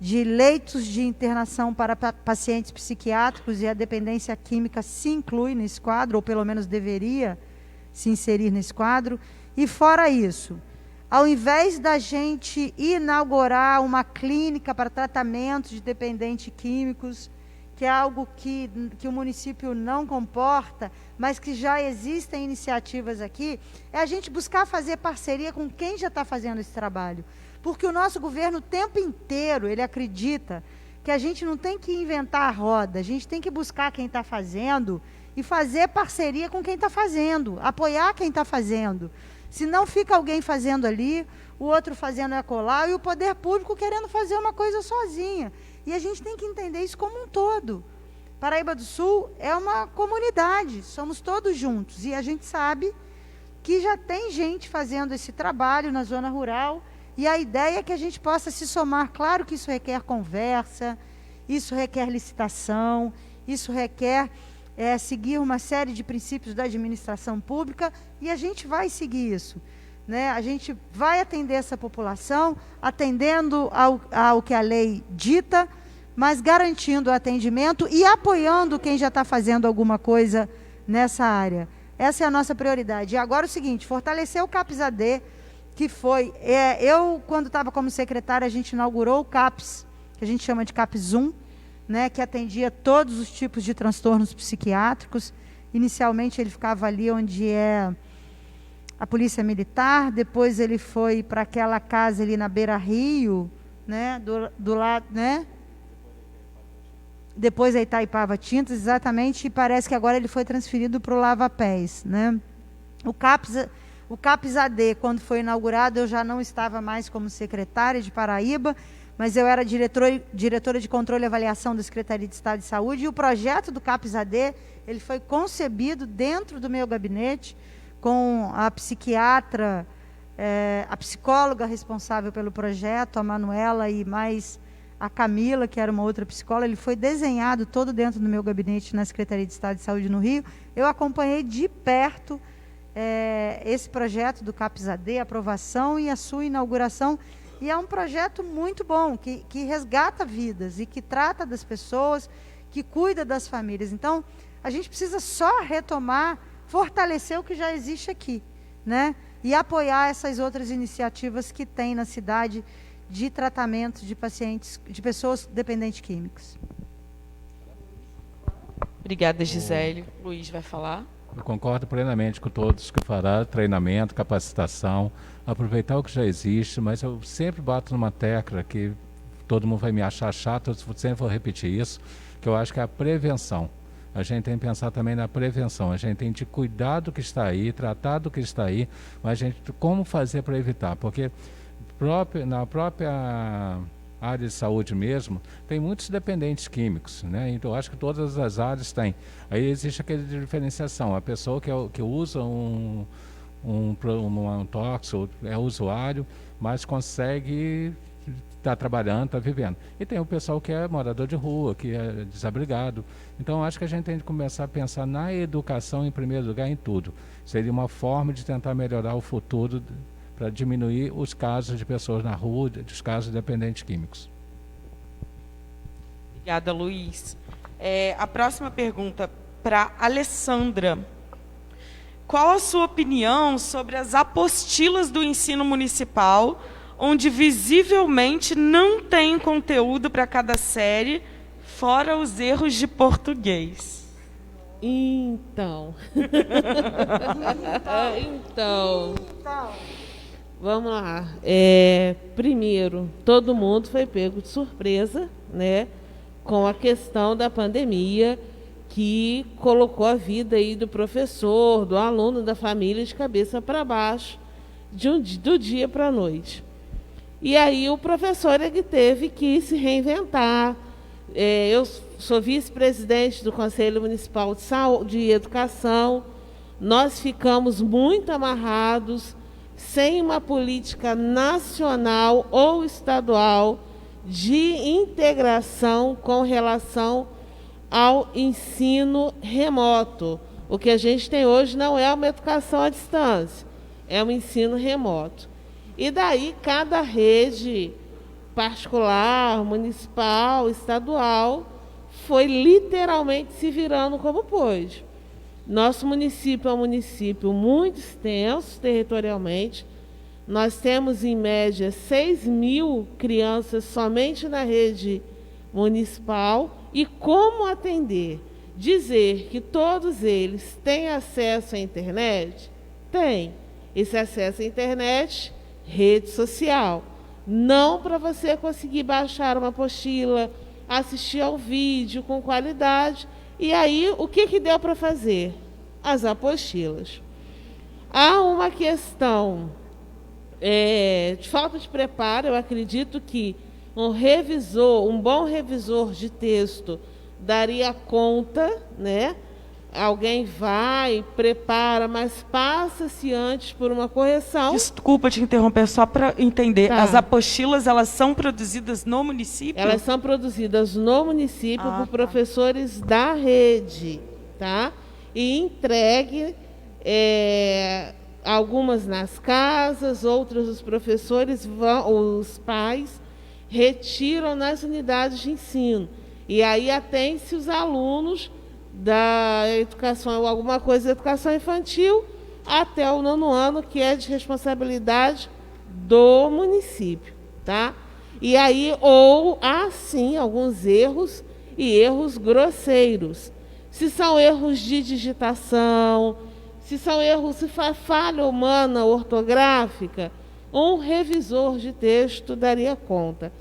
S11: de leitos de internação para pacientes psiquiátricos, e a dependência química se inclui nesse quadro, ou pelo menos deveria se inserir nesse quadro. E fora isso, ao invés da gente inaugurar uma clínica para tratamento de dependentes químicos, que é algo que o município não comporta, mas que já existem iniciativas aqui, é a gente buscar fazer parceria com quem já está fazendo esse trabalho. Porque o nosso governo o tempo inteiro, ele acredita que a gente não tem que inventar a roda, a gente tem que buscar quem está fazendo e fazer parceria com quem está fazendo, apoiar quem está fazendo. Senão fica alguém fazendo ali, o outro fazendo acolá, e o poder público querendo fazer uma coisa sozinha. E a gente tem que entender isso como um todo. Paraíba do Sul é uma comunidade, somos todos juntos. E a gente sabe que já tem gente fazendo esse trabalho na zona rural, e a ideia é que a gente possa se somar. Claro que isso requer conversa, isso requer licitação, isso requer seguir uma série de princípios da administração pública, e a gente vai seguir isso, né? A gente vai atender essa população, atendendo ao que a lei dita, mas garantindo o atendimento e apoiando quem já está fazendo alguma coisa nessa área. Essa é a nossa prioridade. E agora o seguinte, fortalecer o CAPS-AD, que foi... eu, quando estava como secretária, a gente inaugurou o CAPS, que a gente chama de CAPS 1, né, que atendia todos os tipos de transtornos psiquiátricos. Inicialmente ele ficava ali onde é a Polícia Militar, depois ele foi para aquela casa ali na Beira Rio, né, do lado, né? Depois a Itaipava Tintas, exatamente, e parece que agora ele foi transferido para o Lava Pés, né? O CAPS-AD, quando foi inaugurado, eu já não estava mais como secretária de Paraíba, mas eu era diretora de controle e avaliação da Secretaria de Estado de Saúde, e o projeto do CAPS-AD, ele foi concebido dentro do meu gabinete, com a psiquiatra, a psicóloga responsável pelo projeto, a Manuela, e mais a Camila, que era uma outra psicóloga. Ele foi desenhado todo dentro do meu gabinete na Secretaria de Estado de Saúde no Rio. Eu acompanhei de perto esse projeto do CAPS-AD, a aprovação e a sua inauguração, e é um projeto muito bom, que resgata vidas e que trata das pessoas, que cuida das famílias. Então, a gente precisa só retomar, fortalecer o que já existe aqui, né? E apoiar essas outras iniciativas que tem na cidade de tratamento de pacientes, de pessoas dependentes químicos.
S1: Obrigada, Gisele. Luiz vai falar.
S10: Eu concordo plenamente com todos que falaram, treinamento, capacitação, aproveitar o que já existe, mas eu sempre bato numa tecla que todo mundo vai me achar chato, eu sempre vou repetir isso, que eu acho que é a prevenção. A gente tem que pensar também na prevenção, a gente tem que cuidar do que está aí, tratar do que está aí, mas a gente, como fazer para evitar? Porque na própria área de saúde mesmo, tem muitos dependentes químicos, né? Então, eu acho que todas as áreas têm. Aí existe aquela diferenciação, a pessoa que usa um tóxico, é usuário, mas consegue estar trabalhando, está vivendo. E tem o pessoal que é morador de rua, que é desabrigado. Então, eu acho que a gente tem que começar a pensar na educação, em primeiro lugar, em tudo. Seria uma forma de tentar melhorar o futuro para diminuir os casos de pessoas na rua, os casos de dependentes químicos.
S1: Obrigada, Luiz. A próxima pergunta para Alessandra. Qual a sua opinião sobre as apostilas do ensino municipal, onde visivelmente não tem conteúdo para cada série, fora os erros de português?
S3: Então. Vamos lá. Primeiro, todo mundo foi pego de surpresa, né, com a questão da pandemia, que colocou a vida aí do professor, do aluno, da família de cabeça para baixo, do dia para a noite. E aí o professor é que teve que se reinventar. Eu sou vice-presidente do Conselho Municipal de Saúde e Educação. Nós ficamos muito amarrados, sem uma política nacional ou estadual de integração com relação ao ensino remoto. O que a gente tem hoje não é uma educação à distância, é um ensino remoto. E daí cada rede particular, municipal, estadual, foi literalmente se virando como pôde. Nosso município é um município muito extenso territorialmente. Nós temos, em média, 6.000 crianças somente na rede municipal. E como atender? Dizer que todos eles têm acesso à internet? Tem. Esse acesso à internet, rede social. Não para você conseguir baixar uma apostila, assistir ao vídeo com qualidade. E aí, o que deu para fazer? As apostilas. Há uma questão de falta de preparo. Eu acredito que um bom revisor de texto daria conta, né? Alguém vai, prepara, mas passa-se antes por uma correção.
S1: Desculpa te interromper, só para entender.
S3: Tá.
S1: As apostilas, elas são produzidas no município?
S3: Elas são produzidas no município por professores da rede, tá? E entregue, algumas nas casas, outras os professores os pais retiram nas unidades de ensino. E aí atende-se os alunos da educação, alguma coisa da educação infantil, até o 9º ano, que é de responsabilidade do município, tá? E aí, há sim alguns erros, e erros grosseiros. Se são erros de digitação, se falha humana ortográfica, um revisor de texto daria conta.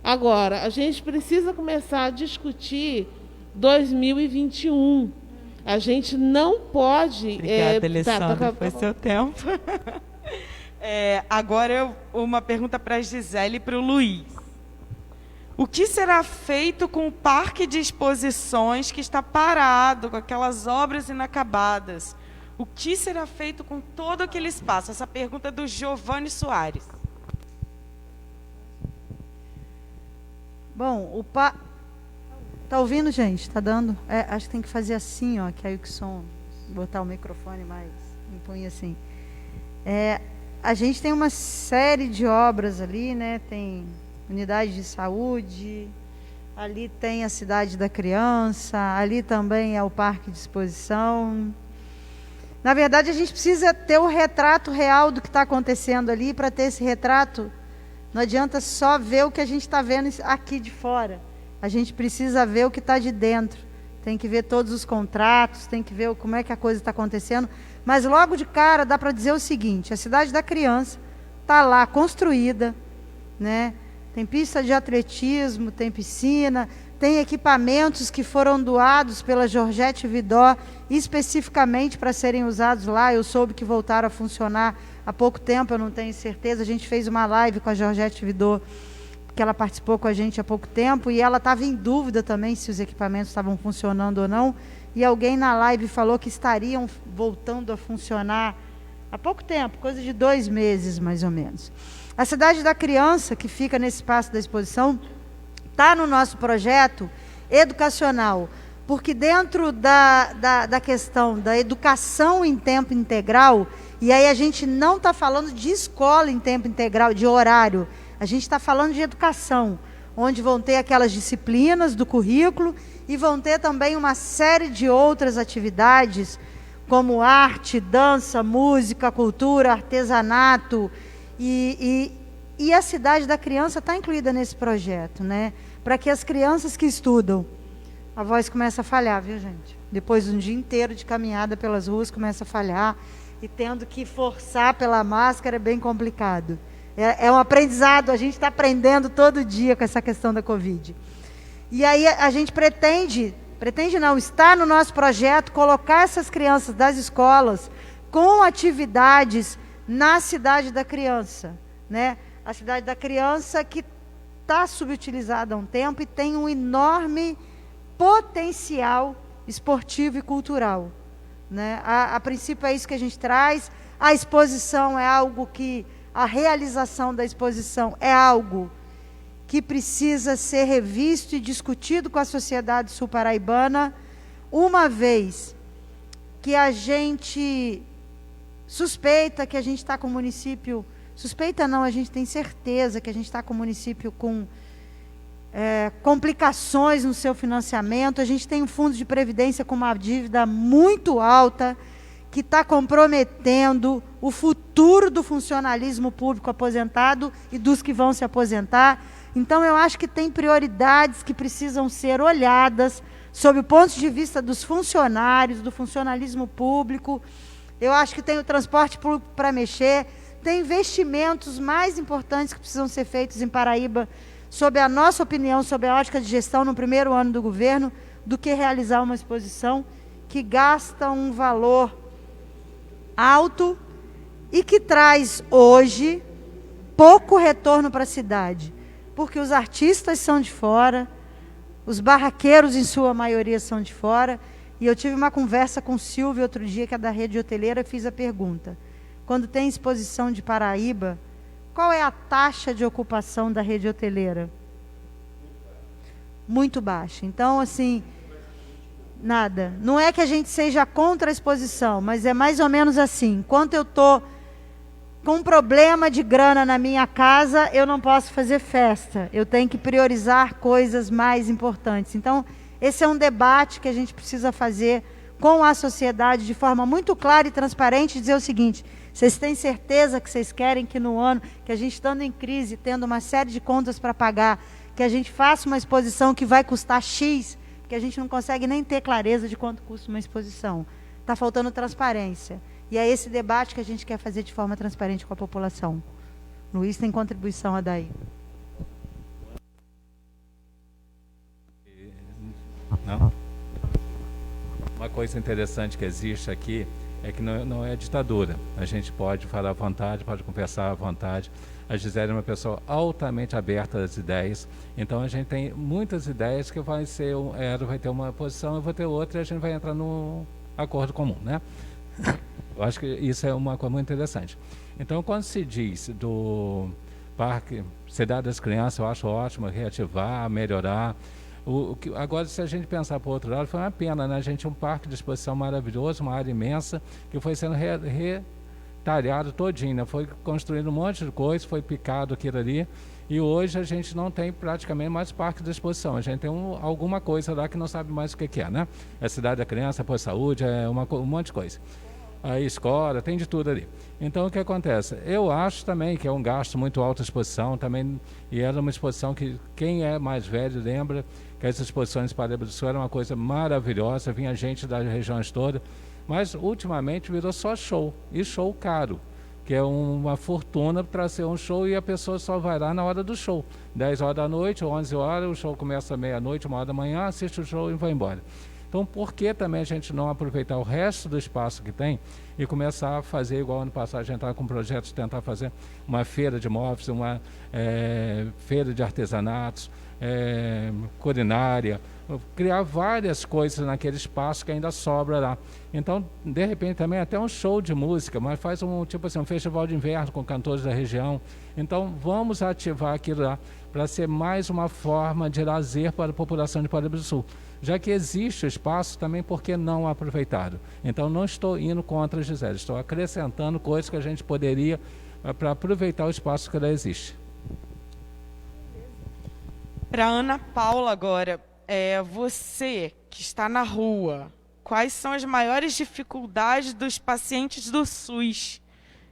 S3: Agora, a gente precisa começar a discutir 2021. A gente não pode...
S1: Obrigada, Alessandra, foi seu tempo. Agora, uma pergunta para a Gisele e para o Luiz. O que será feito com o parque de exposições que está parado, com aquelas obras inacabadas? O que será feito com todo aquele espaço? Essa pergunta é do Giovanni Soares.
S11: Bom, tá ouvindo, gente? Tá dando? Acho que tem que fazer assim, ó, que aí o som, botar o microfone mais, impõe assim. A gente tem uma série de obras ali, né? Tem unidade de saúde, ali tem a cidade da criança, ali também é o parque de exposição. Na verdade, a gente precisa ter o retrato real do que está acontecendo ali. Para ter esse retrato, não adianta só ver o que a gente está vendo aqui de fora. A gente precisa ver o que está de dentro. Tem que ver todos os contratos, tem que ver como é que a coisa está acontecendo. Mas logo de cara dá para dizer o seguinte: a cidade da criança está lá construída, né? Tem pista de atletismo, tem piscina, tem equipamentos que foram doados pela Georgette Vidó especificamente para serem usados lá. Eu soube que voltaram a funcionar há pouco tempo, eu não tenho certeza. A gente fez uma live com a Georgette Vidó, que ela participou com a gente há pouco tempo, e ela estava em dúvida também se os equipamentos estavam funcionando ou não. E alguém na live falou que estariam voltando a funcionar há pouco tempo, coisa de 2 meses mais ou menos. A cidade da criança, que fica nesse espaço da exposição, está no nosso projeto educacional, porque dentro da questão da educação em tempo integral, e aí a gente não está falando de escola em tempo integral, de horário, a gente está falando de educação, onde vão ter aquelas disciplinas do currículo e vão ter também uma série de outras atividades, como arte, dança, música, cultura, artesanato. E a cidade da criança está incluída nesse projeto, né? Para que as crianças que estudam, a voz começa a falhar, viu, gente? Depois de um dia inteiro de caminhada pelas ruas, começa a falhar, e tendo que forçar pela máscara é bem complicado. É um aprendizado, a gente está aprendendo todo dia com essa questão da Covid. E aí a gente pretende não, está no nosso projeto, colocar essas crianças das escolas com atividades na cidade da criança, né? A cidade da criança que está subutilizada há um tempo e tem um enorme potencial esportivo e cultural, né? A princípio é isso que a gente traz. A exposição é algo que, a realização da exposição é algo que precisa ser revisto e discutido com a sociedade sul-paraibana, uma vez que a gente suspeita que a gente está com o município... Suspeita não, a gente tem certeza que a gente está com o município com complicações no seu financiamento. A gente tem um fundo de previdência com uma dívida muito alta, que está comprometendo o futuro do funcionalismo público aposentado e dos que vão se aposentar. Então, eu acho que tem prioridades que precisam ser olhadas sob o ponto de vista dos funcionários, do funcionalismo público. Eu acho que tem o transporte público para mexer, tem investimentos mais importantes que precisam ser feitos em Paraíba, sob a nossa opinião, sob a ótica de gestão no primeiro ano do governo, do que realizar uma exposição que gasta um valor alto e que traz hoje pouco retorno para a cidade, porque os artistas são de fora, os barraqueiros em sua maioria são de fora, e eu tive uma conversa com o Silvio outro dia, que é da rede hoteleira, e fiz a pergunta: quando tem exposição de Paraíba, qual é a taxa de ocupação da rede hoteleira? Muito baixa. Então, assim, nada. Não é que a gente seja contra a exposição, mas é mais ou menos assim. Enquanto eu estou com um problema de grana na minha casa, eu não posso fazer festa. Eu tenho que priorizar coisas mais importantes. Então, esse é um debate que a gente precisa fazer com a sociedade de forma muito clara e transparente, e dizer o seguinte: vocês têm certeza que vocês querem que no ano, que a gente estando em crise, tendo uma série de contas para pagar, que a gente faça uma exposição que vai custar X, que a gente não consegue nem ter clareza de quanto custa uma exposição? Está faltando transparência. E é esse debate que a gente quer fazer de forma transparente com a população. Luiz tem contribuição a dar aí.
S10: Não. Uma coisa interessante que existe aqui é que não é ditadura. A gente pode falar à vontade, pode conversar à vontade. A Gisele é uma pessoa altamente aberta às ideias. Então, a gente tem muitas ideias que vai ter uma posição, eu vou ter outra, e a gente vai entrar no acordo comum, né? Eu acho que isso é uma coisa muito interessante. Então, quando se diz do Parque Cidade das Crianças, eu acho ótimo reativar, melhorar. Agora, se a gente pensar para o outro lado, foi uma pena, né? A gente tinha um parque de exposição maravilhoso, uma área imensa, que foi sendo retalhado todinho, né? Foi construindo um monte de coisa, foi picado aquilo ali, e hoje a gente não tem praticamente mais parque de exposição. A gente tem alguma coisa lá que não sabe mais o que é, né? É a Cidade da Criança, Posto de Saúde, é um monte de coisa. A escola, tem de tudo ali. Então, o que acontece? Eu acho também que é um gasto muito alto a exposição, também, e era uma exposição que quem é mais velho lembra que as exposições para Paraíba do Sul eram uma coisa maravilhosa, vinha gente das regiões todas, mas ultimamente virou só show, e show caro, que é uma fortuna para ser um show, e a pessoa só vai lá na hora do show, 10 horas da noite ou 11 horas, o show começa meia-noite, 1 hora da manhã, assiste o show e vai embora. Então, por que também a gente não aproveitar o resto do espaço que tem e começar a fazer, igual ano passado, a gente estava com projetos de tentar fazer uma feira de móveis, uma feira de artesanatos, culinária, criar várias coisas naquele espaço que ainda sobra lá. Então, de repente, também até um show de música, mas faz um festival de inverno com cantores da região. Então, vamos ativar aquilo lá para ser mais uma forma de lazer para a população de Paraíba do Sul. Já que existe espaço, também por que não aproveitado? Então, não estou indo contra a Gisele, estou acrescentando coisas que a gente poderia para aproveitar o espaço que lá existe.
S1: Para Ana Paula agora, você que está na rua, quais são as maiores dificuldades dos pacientes do SUS?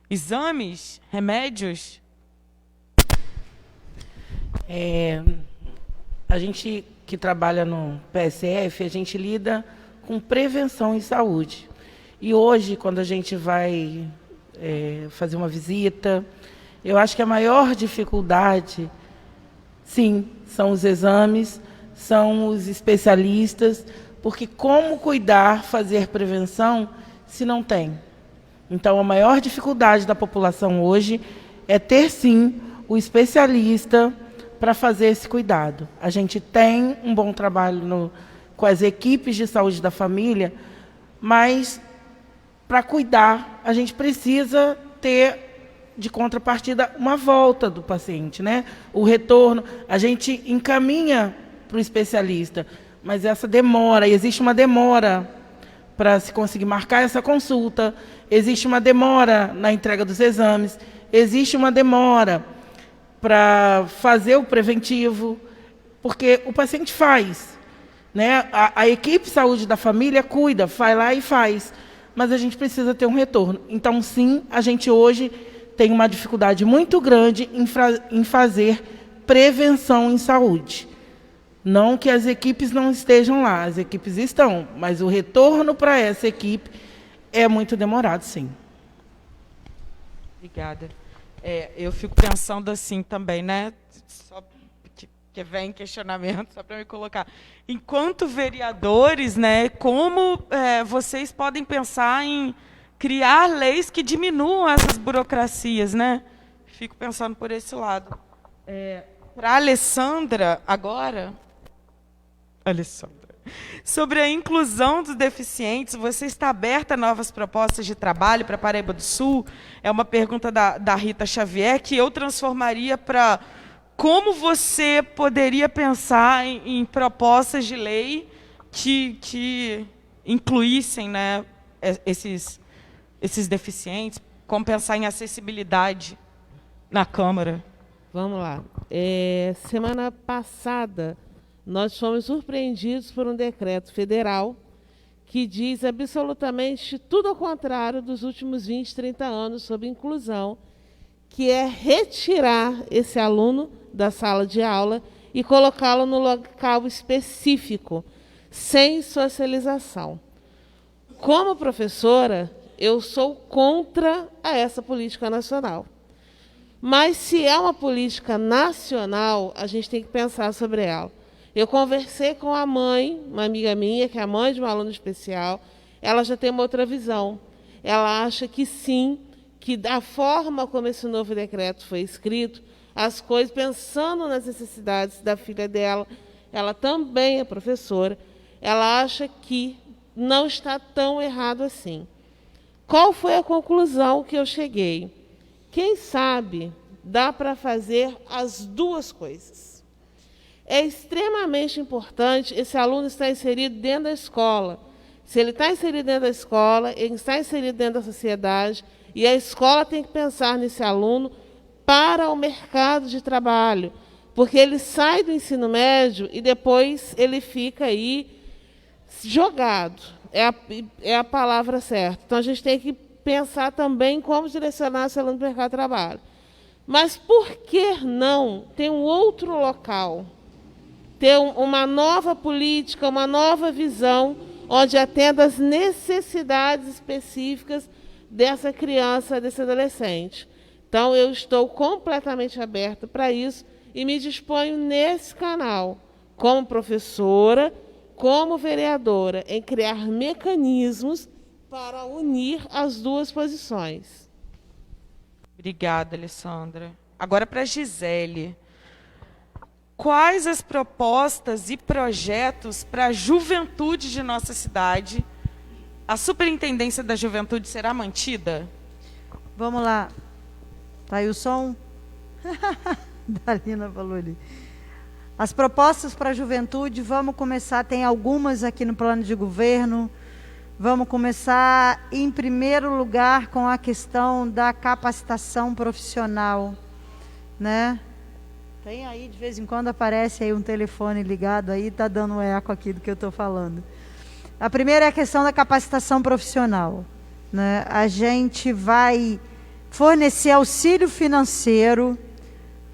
S1: Exames? Remédios?
S5: A gente que trabalha no PSF, a gente lida com prevenção em saúde. E hoje, quando a gente vai fazer uma visita, eu acho que a maior dificuldade, sim, são os exames, são os especialistas, porque como cuidar, fazer prevenção, se não tem? Então, a maior dificuldade da população hoje é ter, sim, o especialista para fazer esse cuidado. A gente tem um bom trabalho com as equipes de saúde da família, mas para cuidar, a gente precisa ter de contrapartida, uma volta do paciente, né? O retorno, a gente encaminha para o especialista, mas essa demora, existe uma demora para se conseguir marcar essa consulta, existe uma demora na entrega dos exames, existe uma demora para fazer o preventivo, porque o paciente faz, né? A equipe saúde da família cuida, vai lá e faz, mas a gente precisa ter um retorno. Então, sim, a gente hoje tem uma dificuldade muito grande em fazer prevenção em saúde. Não que as equipes não estejam lá, as equipes estão, mas o retorno para essa equipe é muito demorado, sim.
S1: Obrigada. Eu fico pensando assim também, né? Só que vem questionamento, só para me colocar. Enquanto vereadores, né, como vocês podem pensar em criar leis que diminuam essas burocracias, né? Fico pensando por esse lado. Para a Alessandra, agora... Alessandra, sobre a inclusão dos deficientes, você está aberta a novas propostas de trabalho para Paraíba do Sul? É uma pergunta da Rita Xavier, que eu transformaria para como você poderia pensar em propostas de lei que incluíssem, né, esses deficientes, como pensar em acessibilidade na Câmara?
S3: Vamos lá. Semana passada, nós fomos surpreendidos por um decreto federal que diz absolutamente tudo ao contrário dos últimos 20, 30 anos sobre inclusão, que é retirar esse aluno da sala de aula e colocá-lo no local específico, sem socialização. Como professora, eu sou contra essa política nacional. Mas, se é uma política nacional, a gente tem que pensar sobre ela. Eu conversei com a mãe, uma amiga minha, que é a mãe de um aluno especial, ela já tem uma outra visão. Ela acha que sim, que da forma como esse novo decreto foi escrito, as coisas, pensando nas necessidades da filha dela, ela também é professora, ela acha que não está tão errado assim. Qual foi a conclusão que eu cheguei? Quem sabe dá para fazer as duas coisas. É extremamente importante esse aluno estar inserido dentro da escola. Se ele está inserido dentro da escola, ele está inserido dentro da sociedade, e a escola tem que pensar nesse aluno para o mercado de trabalho, porque ele sai do ensino médio e depois ele fica aí jogado. É a palavra certa. Então, a gente tem que pensar também como direcionar esse aluno para o mercado de trabalho. Mas por que não ter um outro local? Ter uma nova política, uma nova visão, onde atenda às necessidades específicas dessa criança, desse adolescente. Então, eu estou completamente aberta para isso e me disponho nesse canal, como professora, como vereadora, em criar mecanismos para unir as duas posições.
S1: Obrigada, Alessandra. Agora para a Gisele. Quais as propostas e projetos para a juventude de nossa cidade? A Superintendência da Juventude será mantida?
S11: Vamos lá. Tá aí o som? Dalina falou ali. As propostas para a juventude, vamos começar, tem algumas aqui no plano de governo. Vamos começar, em primeiro lugar, com a questão da capacitação profissional, né? Tem aí, de vez em quando, aparece aí um telefone ligado aí, está dando eco aqui do que eu estou falando. A primeira é a questão da capacitação profissional, né? A gente vai fornecer auxílio financeiro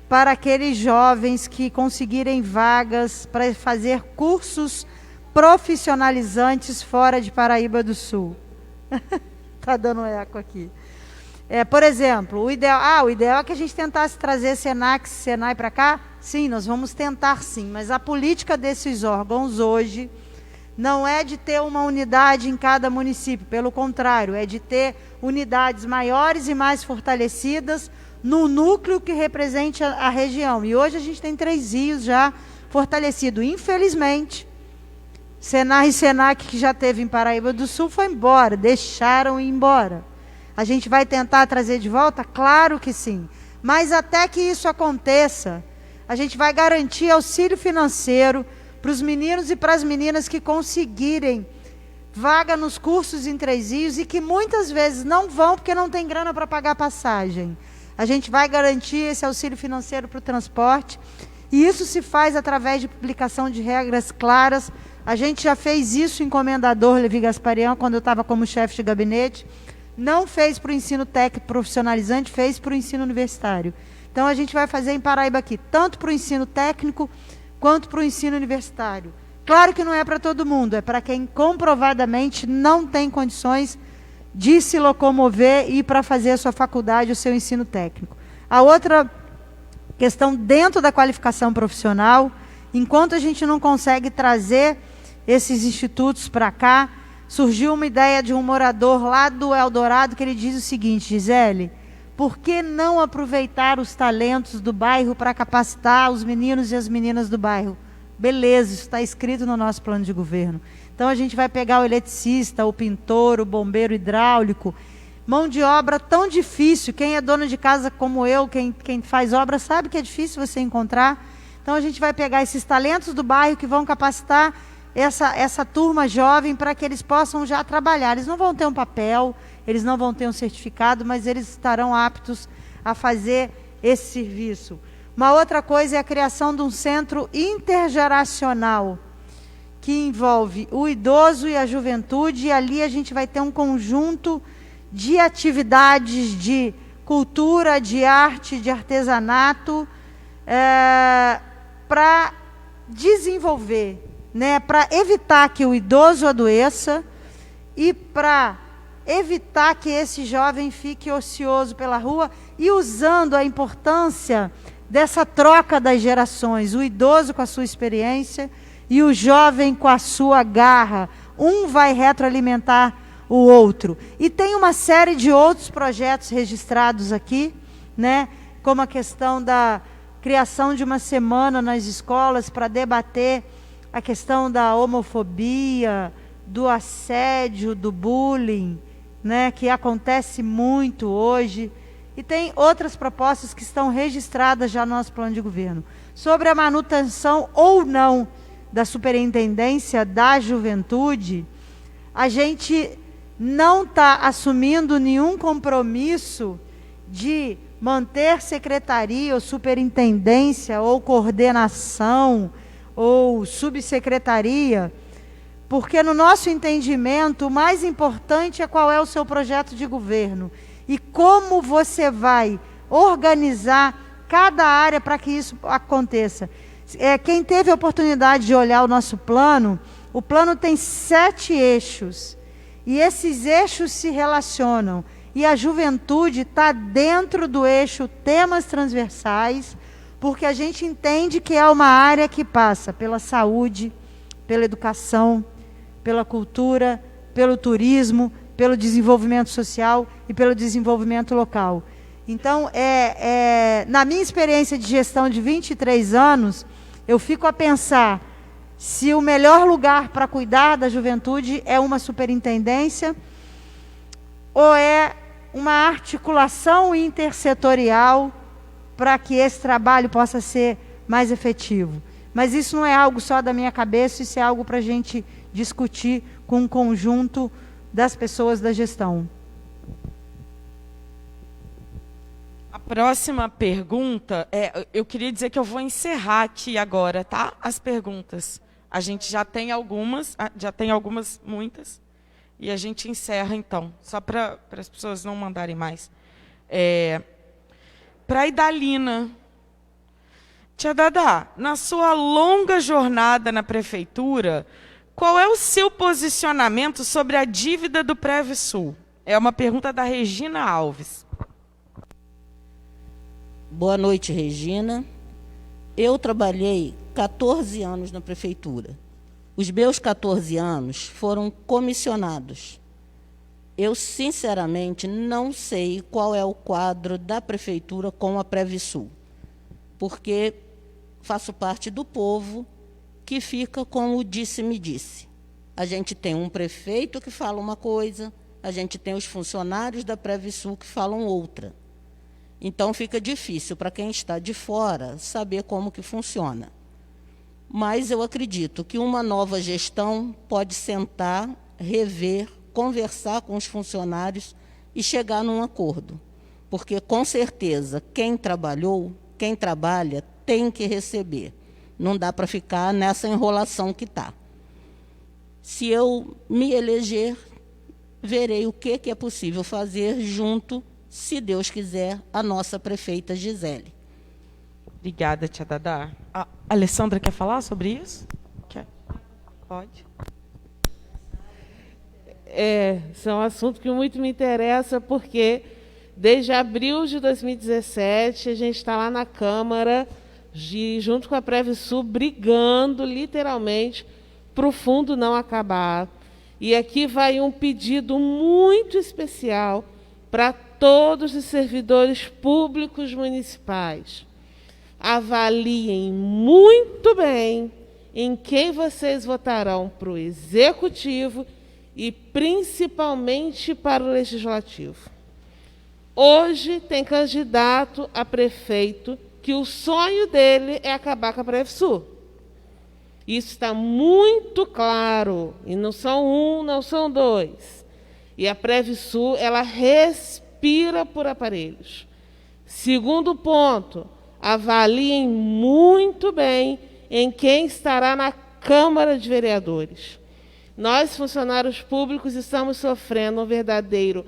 S11: para aqueles jovens que conseguirem vagas para fazer cursos profissionalizantes fora de Paraíba do Sul. Está dando eco aqui. Por exemplo, o ideal é que a gente tentasse trazer Senai para cá. Sim, nós vamos tentar sim, mas a política desses órgãos hoje não é de ter uma unidade em cada município, pelo contrário, é de ter unidades maiores e mais fortalecidas no núcleo que represente a região. E hoje a gente tem 3 rios já fortalecidos. Infelizmente, Senai e Senac, que já teve em Paraíba do Sul, foi embora, deixaram ir embora. A gente vai tentar trazer de volta? Claro que sim. Mas até que isso aconteça, a gente vai garantir auxílio financeiro para os meninos e para as meninas que conseguirem vaga nos cursos em Três Rios e que muitas vezes não vão porque não tem grana para pagar passagem. A gente vai garantir esse auxílio financeiro para o transporte, e isso se faz através de publicação de regras claras. A gente já fez isso em Comendador Levi Gasparian, quando eu estava como chefe de gabinete. Não fez para o ensino técnico profissionalizante, fez para o ensino universitário. Então, a gente vai fazer em Paraíba aqui, tanto para o ensino técnico, quanto para o ensino universitário. Claro que não é para todo mundo, é para quem comprovadamente não tem condições de se locomover e ir para fazer a sua faculdade, o seu ensino técnico. A outra questão dentro da qualificação profissional, enquanto a gente não consegue trazer esses institutos para cá, surgiu uma ideia de um morador lá do Eldorado que ele diz o seguinte: Gisele, por que não aproveitar os talentos do bairro para capacitar os meninos e as meninas do bairro? Beleza, isso está escrito no nosso plano de governo. Então a gente vai pegar o eletricista, o pintor, o bombeiro hidráulico, mão de obra tão difícil. Quem é dono de casa como eu, quem faz obra, sabe que é difícil você encontrar. Então a gente vai pegar esses talentos do bairro que vão capacitar essa turma jovem para que eles possam já trabalhar. Eles não vão ter um papel, eles não vão ter um certificado, mas eles estarão aptos a fazer esse serviço. Uma outra coisa é a criação de um centro intergeracional, que envolve o idoso e a juventude, e ali a gente vai ter um conjunto de atividades de cultura, de arte, de artesanato, para desenvolver, né, para evitar que o idoso adoeça e para evitar que esse jovem fique ocioso pela rua, e usando a importância dessa troca das gerações, o idoso com a sua experiência e o jovem com a sua garra. Um vai retroalimentar o outro. E tem uma série de outros projetos registrados aqui, né, como a questão da criação de uma semana nas escolas para debater a questão da homofobia, do assédio, do bullying, né, que acontece muito hoje. E tem outras propostas que estão registradas já no nosso plano de governo. Sobre a manutenção ou não da Superintendência da Juventude, a gente não está assumindo nenhum compromisso de manter secretaria ou superintendência ou coordenação ou subsecretaria, porque no nosso entendimento o mais importante é qual é o seu projeto de governo e como você vai organizar cada área para que isso aconteça. Quem teve a oportunidade de olhar o nosso plano, o plano tem 7 eixos, e esses eixos se relacionam, e a juventude está dentro do eixo temas transversais, porque a gente entende que é uma área que passa pela saúde, pela educação, pela cultura, pelo turismo, pelo desenvolvimento social e pelo desenvolvimento local. Então, na minha experiência de gestão de 23 anos, eu fico a pensar se o melhor lugar para cuidar da juventude é uma superintendência ou é uma articulação intersetorial para que esse trabalho possa ser mais efetivo. Mas isso não é algo só da minha cabeça, isso é algo para a gente discutir com um conjunto das pessoas da gestão.
S1: A próxima pergunta, eu queria dizer que eu vou encerrar aqui agora, tá? As perguntas. A gente já tem algumas, muitas, e a gente encerra então, só para as pessoas não mandarem mais. Para a Idalina. Tia Dada, na sua longa jornada na prefeitura, qual é o seu posicionamento sobre a dívida do Previsul? É uma pergunta da Regina Alves.
S7: Boa noite, Regina. Eu trabalhei 14 anos na prefeitura. Os meus 14 anos foram comissionados. Eu, sinceramente, não sei qual é o quadro da prefeitura com a Previsul, porque faço parte do povo que fica com o disse-me-disse. A gente tem um prefeito que fala uma coisa a gente tem os funcionários da Previsul que falam outra. Então, fica difícil para quem está de fora saber como que funciona. Mas eu acredito que uma nova gestão pode sentar, rever, conversar com os funcionários e chegar num acordo. Porque, com certeza, quem trabalhou, quem trabalha, tem que receber. Não dá para ficar nessa enrolação que está. Se eu me eleger, verei o que é possível fazer junto, se Deus quiser, a nossa prefeita Gisele.
S1: Obrigada, tia Dadá. A Alessandra quer falar sobre isso? Quer? Pode.
S3: Esse é um assunto que muito me interessa, porque desde abril de 2017, a gente está lá na Câmara, junto com a Previsul, brigando, literalmente, para o fundo não acabar. E aqui vai um pedido muito especial para todos os servidores públicos municipais. Avaliem muito bem em quem vocês votarão para o Executivo e principalmente para o Legislativo. Hoje tem candidato a prefeito que o sonho dele é acabar com a Previsul. Isso está muito claro, e não são um, não são dois. E a Previsul, ela respira por aparelhos. Segundo ponto, avaliem muito bem em quem estará na Câmara de Vereadores. Nós, funcionários públicos, estamos sofrendo um verdadeiro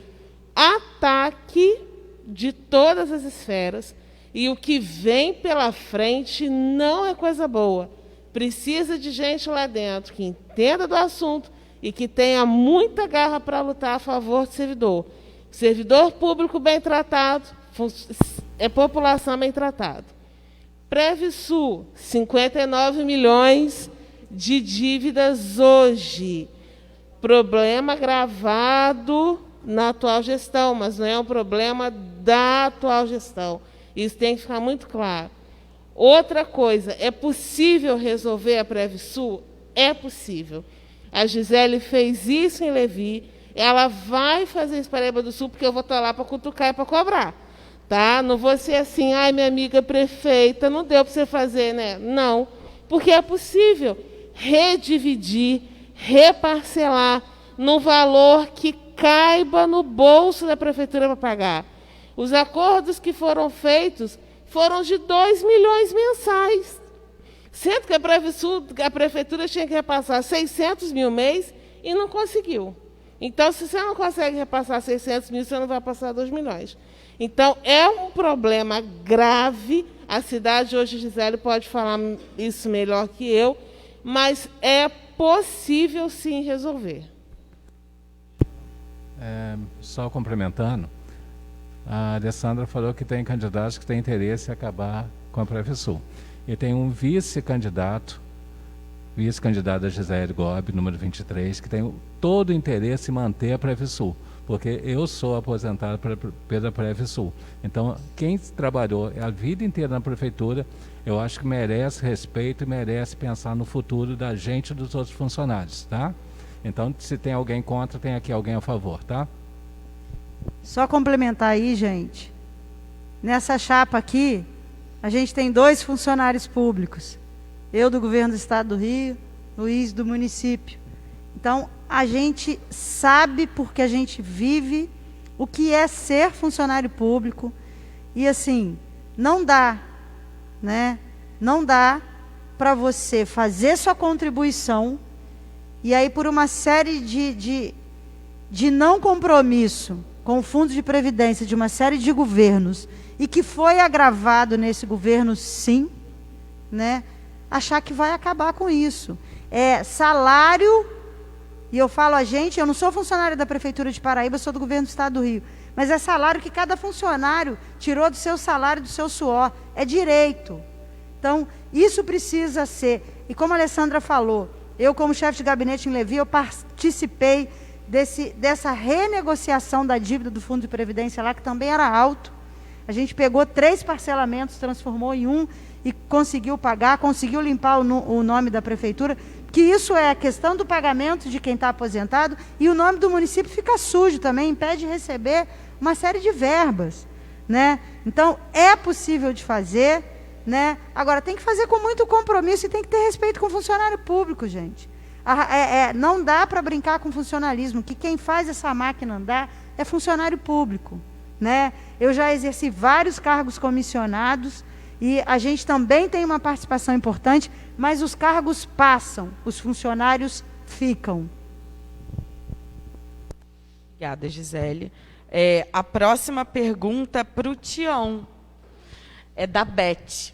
S3: ataque de todas as esferas, e o que vem pela frente não é coisa boa. Precisa de gente lá dentro que entenda do assunto e que tenha muita garra para lutar a favor do servidor. Servidor público bem tratado é população bem tratada. Previsul, 59 milhões de dívidas hoje. Problema agravado na atual gestão, mas não é um problema da atual gestão. Isso tem que ficar muito claro. Outra coisa, é possível resolver a Previsul? É possível. A Gisele fez isso em Levi, ela vai fazer isso para Paraíba do Sul, porque eu vou estar lá para cutucar e para cobrar. Tá? Não vou ser assim, ai, minha amiga prefeita, não deu para você fazer, né? Não, porque é possível redividir, reparcelar num valor que caiba no bolso da prefeitura para pagar. Os acordos que foram feitos foram de 2 milhões mensais. Sendo que a prefeitura tinha que repassar 600 mil mês e não conseguiu. Então, se você não consegue repassar 600 mil, você não vai passar 2 milhões. Então, é um problema grave. A cidade hoje, Gisele, pode falar isso melhor que eu, mas é possível, sim, resolver.
S10: Só complementando, a Alessandra falou que tem candidatos que têm interesse em acabar com a Previsul. E tem um vice-candidato da Gisele Gobi, número 23, que tem todo o interesse em manter a Previsul, porque eu sou aposentado pela Previsul. Então, quem trabalhou a vida inteira na prefeitura, eu acho que merece respeito e merece pensar no futuro da gente e dos outros funcionários, tá? Então, se tem alguém contra, tem aqui alguém a favor, tá?
S11: Só complementar aí, gente. Nessa chapa aqui, a gente tem 2 funcionários públicos. Eu do governo do Estado do Rio, Luiz do município. Então, a gente sabe, porque a gente vive, o que é ser funcionário público. E assim, não dá, né? Não dá para você fazer sua contribuição e aí por uma série de não compromisso com o Fundo de Previdência de uma série de governos, e que foi agravado nesse governo, sim, né? Achar que vai acabar com isso. É salário, e eu falo a gente, eu não sou funcionária da Prefeitura de Paraíba, eu sou do governo do Estado do Rio, mas é salário que cada funcionário tirou do seu salário, do seu suor, é direito. Então, isso precisa ser, e como a Alessandra falou, eu como chefe de gabinete em Levi, eu participei dessa renegociação da dívida do Fundo de Previdência lá, que também era alto. A gente pegou 3 parcelamentos, transformou em um e conseguiu pagar, conseguiu limpar o nome da prefeitura, que isso é a questão do pagamento de quem está aposentado, e o nome do município fica sujo também, impede de receber uma série de verbas, né? Então, é possível de fazer, né? Agora, tem que fazer com muito compromisso e tem que ter respeito com o funcionário público, gente. Não dá para brincar com funcionalismo, que quem faz essa máquina andar é funcionário público, né? Eu já exerci vários cargos comissionados e a gente também tem uma participação importante, mas os cargos passam, os funcionários ficam.
S1: Obrigada, Gisele. A próxima pergunta para o Tião é da Beth.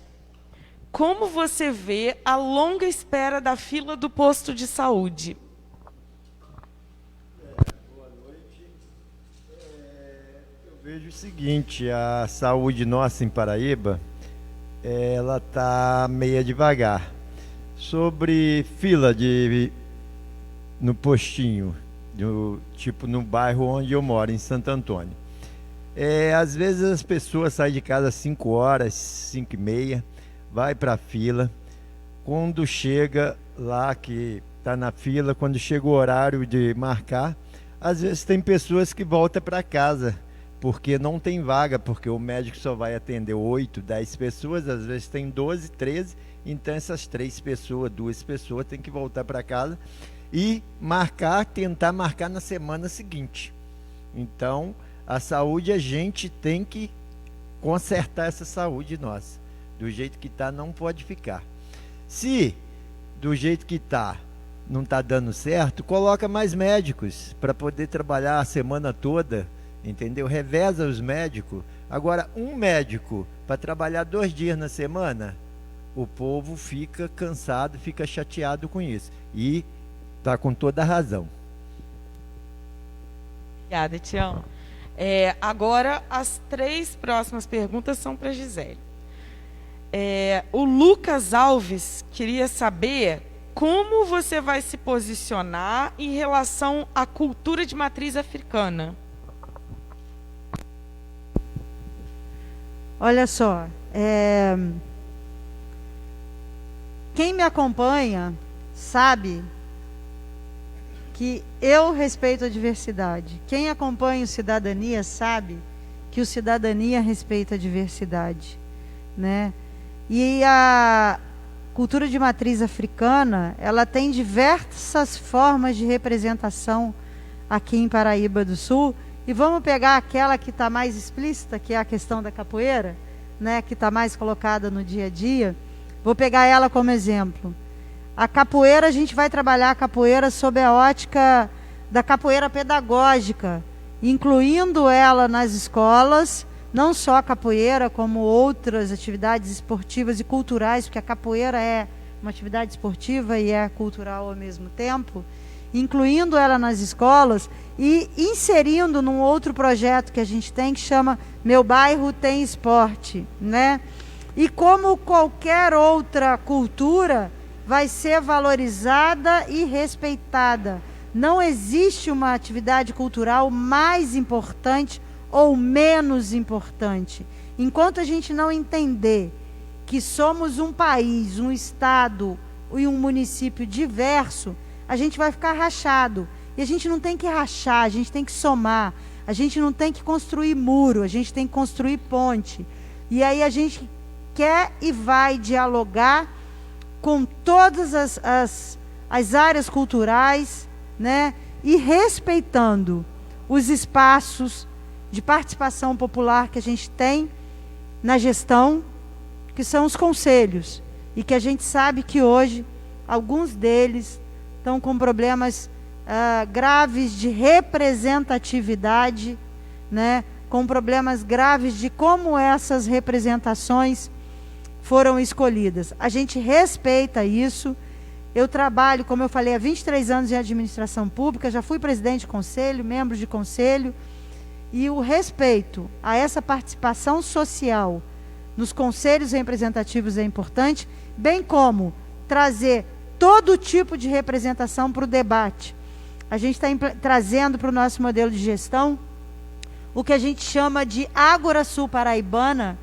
S1: Como você vê a longa espera da fila do posto de saúde?
S8: Boa noite. Eu vejo o seguinte, a saúde nossa em Paraíba, ela está meio devagar. Sobre fila no postinho, tipo no bairro onde eu moro, em Santo Antônio. Às vezes as pessoas saem de casa às 5 horas, 5h30, vai para a fila. Quando chega lá que está na fila, quando chega o horário de marcar, às vezes tem pessoas que voltam para casa, porque não tem vaga, porque o médico só vai atender 8, 10 pessoas, às vezes tem 12, 13, então essas 2 pessoas têm que voltar para casa e tentar marcar na semana seguinte. Então, a saúde, a gente tem que consertar essa saúde nossa. Do jeito que está, não pode ficar. Se do jeito que está, não está dando certo, coloca mais médicos para poder trabalhar a semana toda, entendeu? Reveza os médicos. Agora, um médico para trabalhar 2 dias na semana, o povo fica cansado, fica chateado com isso. E está com toda a razão.
S1: Obrigada, Tião. Agora, as 3 próximas perguntas são para a Gisele. O Lucas Alves queria saber como você vai se posicionar em relação à cultura de matriz africana.
S11: Olha só, quem me acompanha sabe que eu respeito a diversidade. Quem acompanha o Cidadania sabe que o Cidadania respeita a diversidade, né? E a cultura de matriz africana, ela tem diversas formas de representação aqui em Paraíba do Sul. E vamos pegar aquela que está mais explícita, que é a questão da capoeira, né, que está mais colocada no dia a dia. Vou pegar ela como exemplo. A capoeira, a gente vai trabalhar a capoeira sob a ótica da capoeira pedagógica, incluindo ela nas escolas, não só a capoeira, como outras atividades esportivas e culturais, porque a capoeira é uma atividade esportiva e é cultural ao mesmo tempo, incluindo ela nas escolas e inserindo num outro projeto que a gente tem, que chama Meu Bairro Tem Esporte, né? E como qualquer outra cultura, vai ser valorizada e respeitada. Não existe uma atividade cultural mais importante ou menos importante. Enquanto a gente não entender que somos um país, um estado e um município diverso, a gente vai ficar rachado. E a gente não tem que rachar, a gente tem que somar. A gente não tem que construir muro, a gente tem que construir ponte. E aí a gente quer e vai dialogar com todas as áreas culturais, né? E respeitando os espaços de participação popular que a gente tem na gestão, que são os conselhos, e que a gente sabe que hoje alguns deles estão com problemas graves de representatividade, né? Com problemas graves de como essas representações foram escolhidas. A gente respeita isso. Eu trabalho, como eu falei, há 23 anos em administração pública, já fui presidente de conselho, membro de conselho, e o respeito a essa participação social nos conselhos representativos é importante, bem como trazer todo tipo de representação para o debate. A gente está trazendo para o nosso modelo de gestão o que a gente chama de Ágora Sul Paraibana,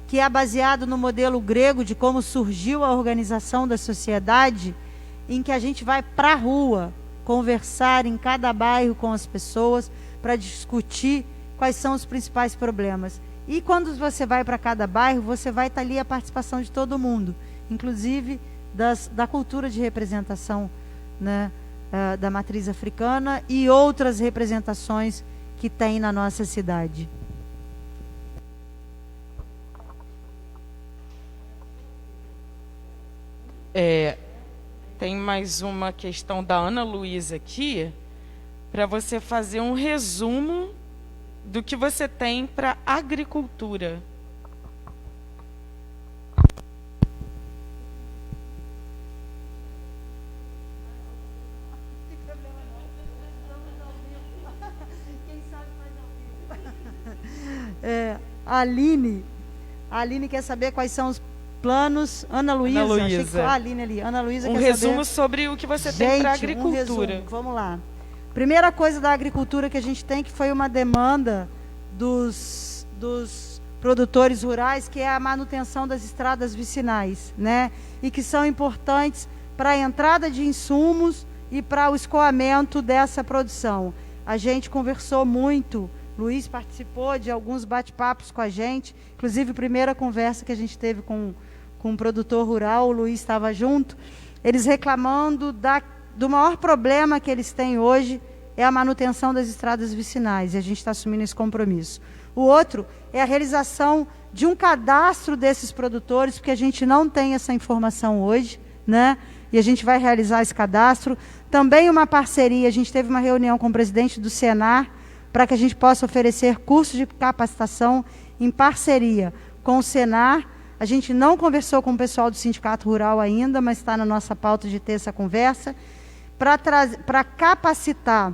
S11: que é baseado no modelo grego de como surgiu a organização da sociedade, em que a gente vai para a rua conversar em cada bairro com as pessoas para discutir quais são os principais problemas. E quando você vai para cada bairro, você vai estar ali a participação de todo mundo, inclusive da cultura de representação, né, da matriz africana e outras representações que tem na nossa cidade.
S1: Tem mais uma questão da Ana Luísa aqui, para você fazer um resumo do que você tem para agricultura.
S11: A Aline quer saber quais são os planos. Ana Luísa, achei que foi a Aline ali. Ana Luísa quer
S1: resumo
S11: saber...
S1: sobre o que você tem para agricultura.
S11: Resumo, vamos lá. Primeira coisa da agricultura que a gente tem, que foi uma demanda dos produtores rurais, que é a manutenção das estradas vicinais, né? E que são importantes para a entrada de insumos e para o escoamento dessa produção. A gente conversou muito, Luiz participou de alguns bate-papos com a gente, inclusive a primeira conversa que a gente teve com um produtor rural, o Luiz estava junto, eles reclamando do maior problema que eles têm hoje é a manutenção das estradas vicinais, e a gente está assumindo esse compromisso. O outro é a realização de um cadastro desses produtores, porque a gente não tem essa informação hoje, né? E a gente vai realizar esse cadastro. Também uma parceria, a gente teve uma reunião com o presidente do Senar, para que a gente possa oferecer cursos de capacitação em parceria com o Senar. A gente não conversou com o pessoal do Sindicato Rural ainda, mas está na nossa pauta de ter essa conversa, para capacitar,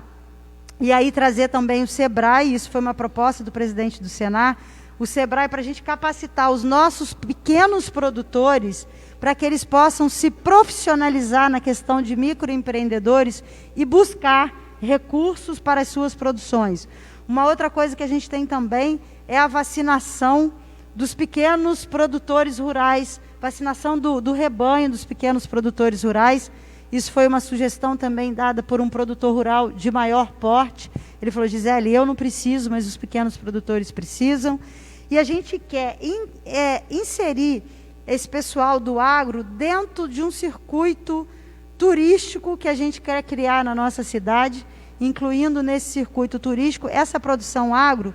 S11: e aí trazer também o SEBRAE, isso foi uma proposta do presidente do Senar, o SEBRAE para a gente capacitar os nossos pequenos produtores, para que eles possam se profissionalizar na questão de microempreendedores e buscar recursos para as suas produções. Uma outra coisa que a gente tem também é a vacinação dos pequenos produtores rurais, vacinação do rebanho dos pequenos produtores rurais. Isso foi uma sugestão também dada por um produtor rural de maior porte. Ele falou: Gisele, eu não preciso, mas os pequenos produtores precisam. E a gente quer inserir esse pessoal do agro dentro de um circuito turístico que a gente quer criar na nossa cidade, incluindo nesse circuito turístico essa produção agro,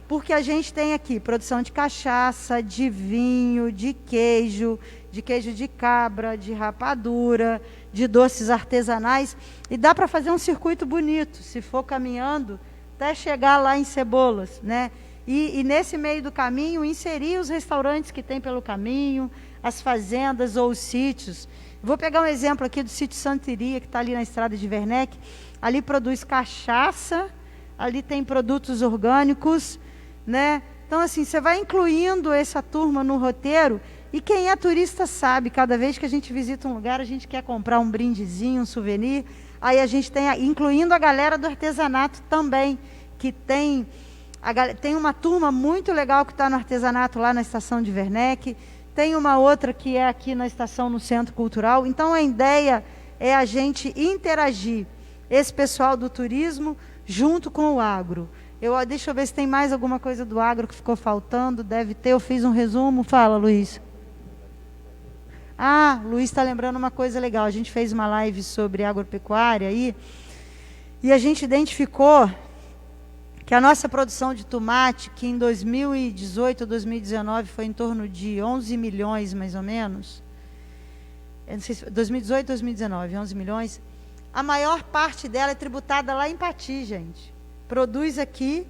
S11: porque a gente tem aqui produção de cachaça, de vinho, de queijo de cabra, de rapadura, de doces artesanais, e dá para fazer um circuito bonito, se for caminhando, até chegar lá em Cebolas, né? E nesse meio do caminho, inserir os restaurantes que tem pelo caminho, as fazendas ou os sítios. Vou pegar um exemplo aqui do sítio Santeria, que está ali na estrada de Werneck. Ali produz cachaça, ali tem produtos orgânicos, né? Então, assim, você vai incluindo essa turma no roteiro, e quem é turista sabe, cada vez que a gente visita um lugar, a gente quer comprar um brindezinho, um souvenir. Aí a gente tem, incluindo a galera do artesanato também, que tem uma turma muito legal que está no artesanato lá na estação de Werneck, tem uma outra que é aqui na estação no Centro Cultural. Então a ideia é a gente interagir esse pessoal do turismo junto com o agro. Deixa eu ver se tem mais alguma coisa do agro que ficou faltando. Deve ter, eu fiz um resumo. Fala, Luiz. Luiz está lembrando uma coisa legal. A gente fez uma live sobre agropecuária aí, e a gente identificou que a nossa produção de tomate, que em 2018 ou 2019 foi em torno de 11 milhões, mais ou menos, 2018, 2019, 11 milhões, a maior parte dela é tributada lá em Pati, gente. Produz aqui,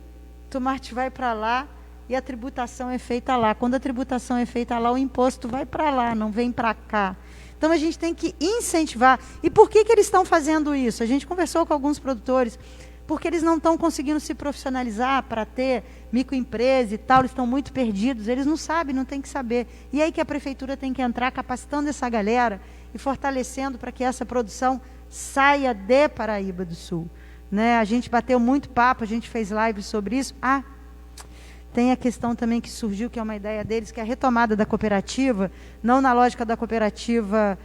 S11: tomate vai para lá, e a tributação é feita lá. Quando a tributação é feita lá, o imposto vai para lá, não vem para cá. Então a gente tem que incentivar. E por que eles estão fazendo isso? A gente conversou com alguns produtores, porque eles não estão conseguindo se profissionalizar para ter microempresa e tal, eles estão muito perdidos, eles não sabem, não tem que saber. E aí que a prefeitura tem que entrar capacitando essa galera e fortalecendo para que essa produção saia de Paraíba do Sul. Né? A gente bateu muito papo, a gente fez live sobre isso. Tem a questão também que surgiu, que é uma ideia deles, que é a retomada da cooperativa, não na lógica da cooperativa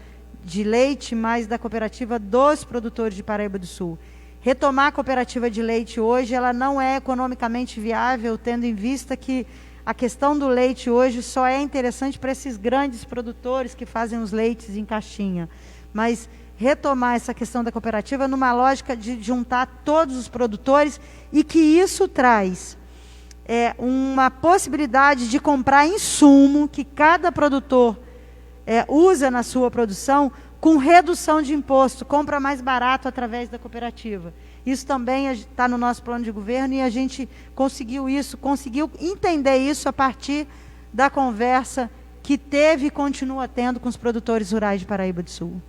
S11: de leite, mas da cooperativa dos produtores de Paraíba do Sul. Retomar a cooperativa de leite hoje, ela não é economicamente viável, tendo em vista que a questão do leite hoje só é interessante para esses grandes produtores que fazem os leites em caixinha. Mas retomar essa questão da cooperativa numa lógica de juntar todos os produtores e que isso traz uma possibilidade de comprar insumo que cada produtor usa na sua produção com redução de imposto, compra mais barato através da cooperativa. Isso também está no nosso plano de governo e a gente conseguiu entender isso a partir da conversa que teve e continua tendo com os produtores rurais de Paraíba do Sul.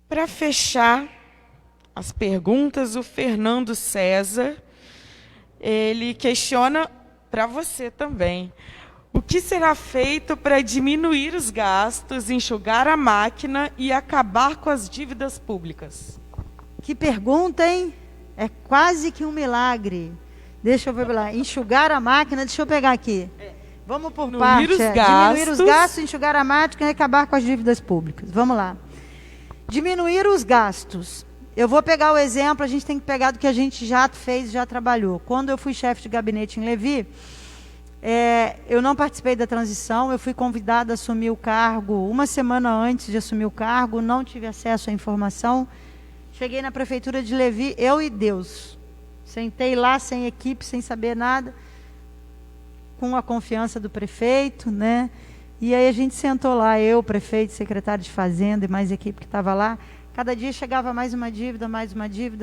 S1: Para fechar as perguntas, o Fernando César, ele questiona para você também. O que será feito para diminuir os gastos, enxugar a máquina e acabar com as dívidas públicas?
S11: Que pergunta, hein? É quase que um milagre. Deixa eu ver lá. Enxugar a máquina, deixa eu pegar aqui. Vamos por parte. Diminuir os gastos, enxugar a máquina e acabar com as dívidas públicas. Vamos lá. Diminuir os gastos. Eu vou pegar o exemplo, a gente tem que pegar do que a gente já fez, já trabalhou. Quando eu fui chefe de gabinete em Levi, eu não participei da transição, eu fui convidada a assumir o cargo uma semana antes de assumir o cargo, não tive acesso à informação. Cheguei na prefeitura de Levi, eu e Deus. Sentei lá sem equipe, sem saber nada, com a confiança do prefeito, né? E aí a gente sentou lá, eu, prefeito, secretário de Fazenda e mais equipe que estava lá. Cada dia chegava mais uma dívida,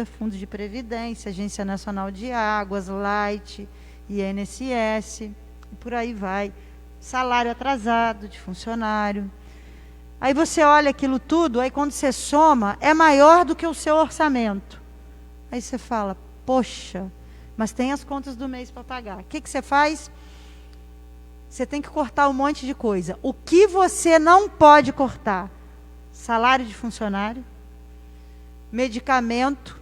S11: Fundo de Previdência, Agência Nacional de Águas, Light, INSS, e por aí vai. Salário atrasado de funcionário. Aí você olha aquilo tudo, aí quando você soma, é maior do que o seu orçamento. Aí você fala, poxa, mas tem as contas do mês para pagar. O que você faz? Você tem que cortar um monte de coisa. O que você não pode cortar? Salário de funcionário, medicamento,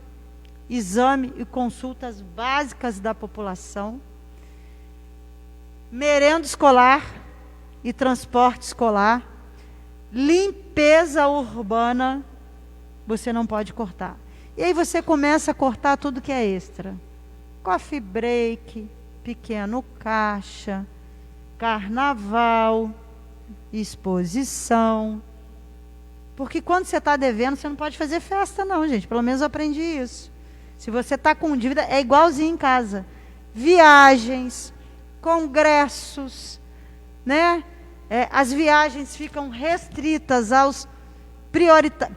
S11: exame e consultas básicas da população, merenda escolar e transporte escolar, limpeza urbana, você não pode cortar. E aí você começa a cortar tudo que é extra. Coffee break, pequeno caixa, carnaval, exposição. Porque quando você está devendo, você não pode fazer festa não, gente. Pelo menos eu aprendi isso. Se você está com dívida, é igualzinho em casa. Viagens, congressos, né? As viagens ficam restritas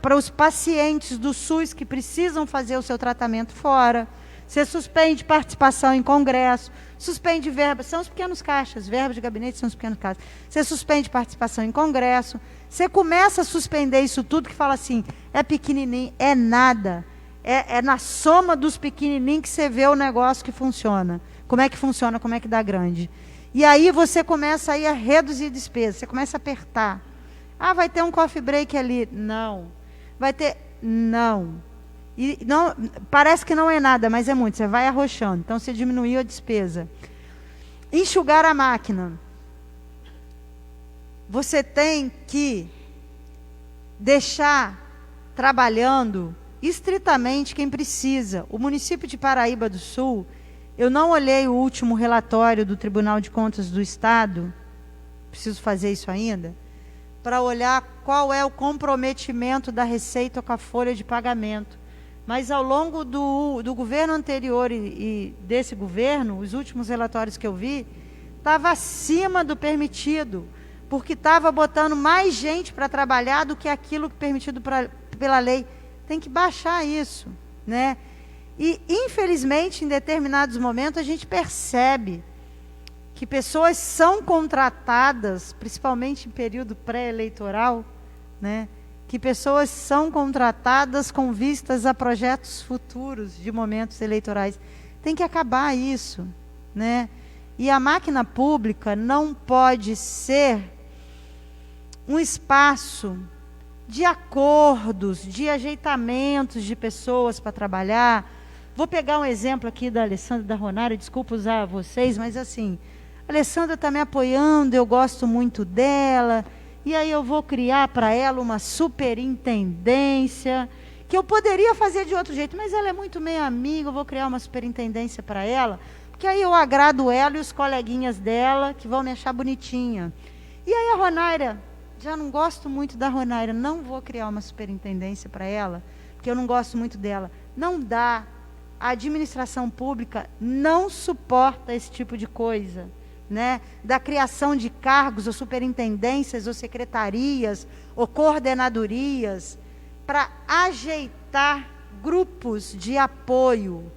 S11: para os pacientes do SUS que precisam fazer o seu tratamento fora. Você suspende participação em congresso, suspende verbas, são os pequenos caixas, verbas de gabinete são os pequenos caixas. Você suspende participação em congresso, você começa a suspender isso tudo que fala assim, é pequenininho, é nada. É na soma dos pequenininhos que você vê o negócio que funciona. Como é que funciona, como é que dá grande. E aí você começa aí a reduzir despesas, você começa a apertar. Ah, vai ter um coffee break ali. Não. Vai ter... Não. E não, parece que não é nada, mas é muito. Você vai arrochando. Então, você diminuiu a despesa. Enxugar a máquina. Você tem que deixar trabalhando estritamente quem precisa. O município de Paraíba do Sul, eu não olhei o último relatório do Tribunal de Contas do Estado, preciso fazer isso ainda, para olhar qual é o comprometimento da Receita com a folha de pagamento. Mas ao longo do governo anterior e desse governo, os últimos relatórios que eu vi, estava acima do permitido, porque estava botando mais gente para trabalhar do que aquilo permitido pela lei. Tem que baixar isso, né? E, infelizmente, em determinados momentos, a gente percebe que pessoas são contratadas, principalmente em período pré-eleitoral, né? Que pessoas são contratadas com vistas a projetos futuros de momentos eleitorais. Tem que acabar isso, né? E a máquina pública não pode ser um espaço de acordos, de ajeitamentos de pessoas para trabalhar. Vou pegar um exemplo aqui da Alessandra da Ronário, desculpa usar vocês, mas assim, a Alessandra está me apoiando, eu gosto muito dela, e aí eu vou criar para ela uma superintendência, que eu poderia fazer de outro jeito, mas ela é muito meio amiga, eu vou criar uma superintendência para ela, porque aí eu agrado ela e os coleguinhas dela, que vão me achar bonitinha. E aí a Ronaira, já não gosto muito da Ronaira, não vou criar uma superintendência para ela, porque eu não gosto muito dela. Não dá. A administração pública não suporta esse tipo de coisa, né? Da criação de cargos, ou superintendências, ou secretarias, ou coordenadorias, para ajeitar grupos de apoio.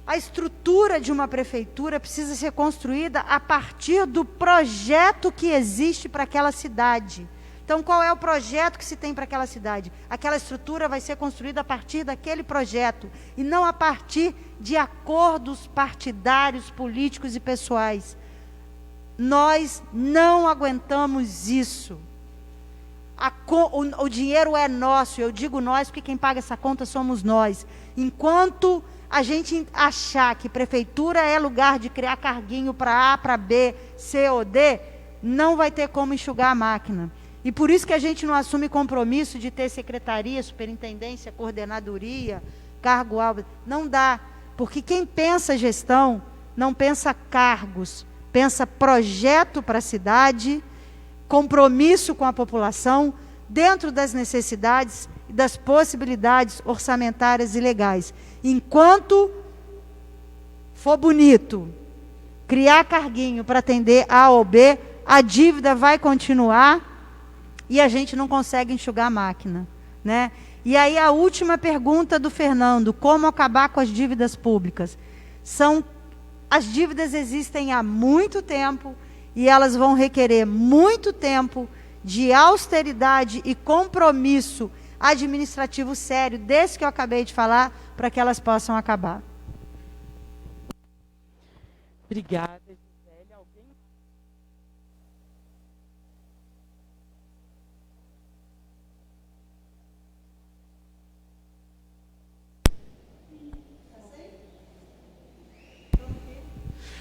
S11: A estrutura de uma prefeitura precisa ser construída a partir do projeto que existe para aquela cidade. Então, qual é o projeto que se tem para aquela cidade? Aquela estrutura vai ser construída a partir daquele projeto, e não a partir de acordos partidários, políticos e pessoais. Nós não aguentamos isso. O dinheiro é nosso, eu digo nós, porque quem paga essa conta somos nós. Enquanto a gente achar que prefeitura é lugar de criar carguinho para A, para B, C ou D, não vai ter como enxugar a máquina. E por isso que a gente não assume compromisso de ter secretaria, superintendência, coordenadoria, cargo-alvo. Não dá, porque quem pensa gestão não pensa cargos, pensa projeto para a cidade, compromisso com a população, dentro das necessidades e das possibilidades orçamentárias e legais. Enquanto for bonito criar carguinho para atender A ou B, a dívida vai continuar e a gente não consegue enxugar a máquina, né? E aí a última pergunta do Fernando: como acabar com as dívidas públicas? As dívidas existem há muito tempo e elas vão requerer muito tempo de austeridade e compromisso administrativo sério, desse que eu acabei de falar, para que elas possam acabar.
S1: Obrigada, Gisele.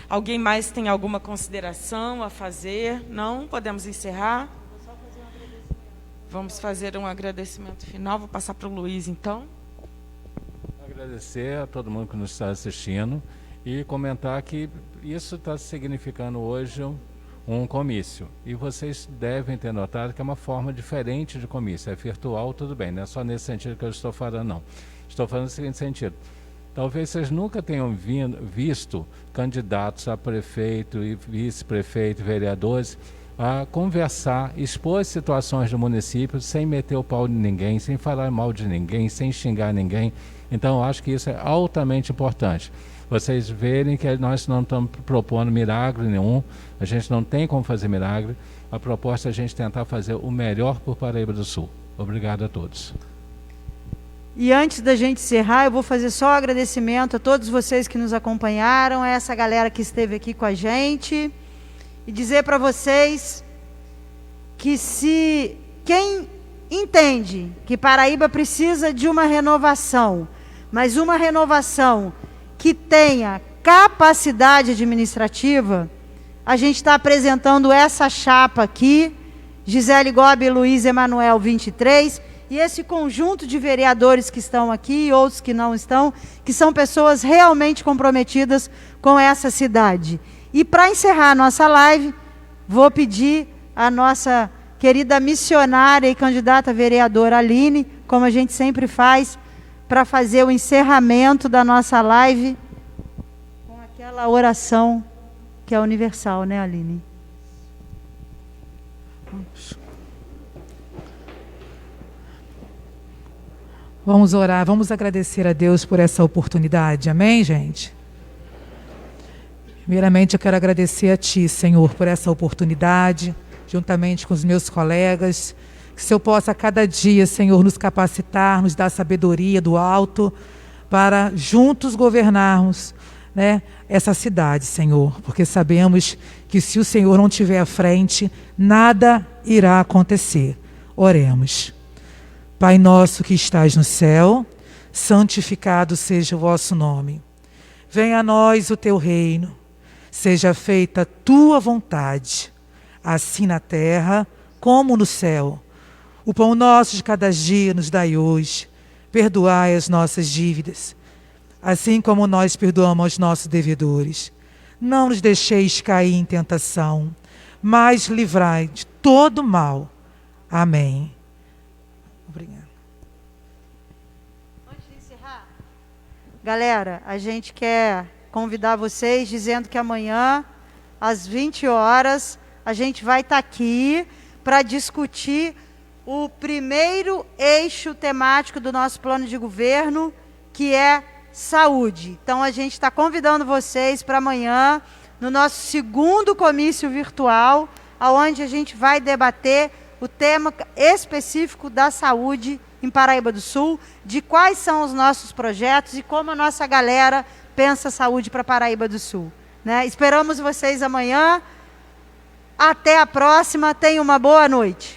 S1: Alguém mais tem alguma consideração a fazer? Não? Podemos encerrar? Vamos fazer um agradecimento final. Vou passar para o Luiz, então.
S10: Agradecer a todo mundo que nos está assistindo e comentar que isso está significando hoje um comício. E vocês devem ter notado que é uma forma diferente de comício. É virtual, tudo bem, não é só nesse sentido que eu estou falando, não. Estou falando no seguinte sentido. Talvez vocês nunca tenham visto candidatos a prefeito e vice-prefeito, vereadores, a conversar, expor as situações do município sem meter o pau de ninguém, sem falar mal de ninguém, sem xingar ninguém. Então, eu acho que isso é altamente importante. Vocês verem que nós não estamos propondo milagre nenhum, a gente não tem como fazer milagre. A proposta é a gente tentar fazer o melhor por Paraíba do Sul. Obrigado a todos.
S11: E antes da gente encerrar, eu vou fazer só um agradecimento a todos vocês que nos acompanharam, a essa galera que esteve aqui com a gente, e dizer para vocês que se quem entende que Paraíba precisa de uma renovação, mas uma renovação que tenha capacidade administrativa, a gente está apresentando essa chapa aqui, Gisele Gobi e Luiz Emanuel 23, e esse conjunto de vereadores que estão aqui e outros que não estão, que são pessoas realmente comprometidas com essa cidade. E para encerrar a nossa live, vou pedir a nossa querida missionária e candidata vereadora Aline, como a gente sempre faz, para fazer o encerramento da nossa live com aquela oração que é universal, né, Aline?
S4: Vamos orar, vamos agradecer a Deus por essa oportunidade. Amém, gente? Primeiramente, eu quero agradecer a Ti, Senhor, por essa oportunidade, juntamente com os meus colegas, que o Senhor possa a cada dia, Senhor, nos capacitar, nos dar sabedoria do alto, para juntos governarmos, né, essa cidade, Senhor, porque sabemos que se o Senhor não estiver à frente, nada irá acontecer. Oremos. Pai nosso que estás no céu, santificado seja o vosso nome. Venha a nós o teu reino, seja feita a tua vontade, assim na terra como no céu. O pão nosso de cada dia nos dai hoje. Perdoai as nossas dívidas, assim como nós perdoamos aos nossos devedores. Não nos deixeis cair em tentação, mas livrai de todo mal. Amém. Obrigada.
S11: Antes de encerrar, galera, a gente quer convidar vocês dizendo que amanhã, às 20 horas, a gente vai estar aqui para discutir o primeiro eixo temático do nosso plano de governo, que é saúde. Então, a gente está convidando vocês para amanhã, no nosso segundo comício virtual, onde a gente vai debater o tema específico da saúde em Paraíba do Sul, de quais são os nossos projetos e como a nossa galera pensa saúde para Paraíba do Sul. Né? Esperamos vocês amanhã. Até a próxima. Tenham uma boa noite.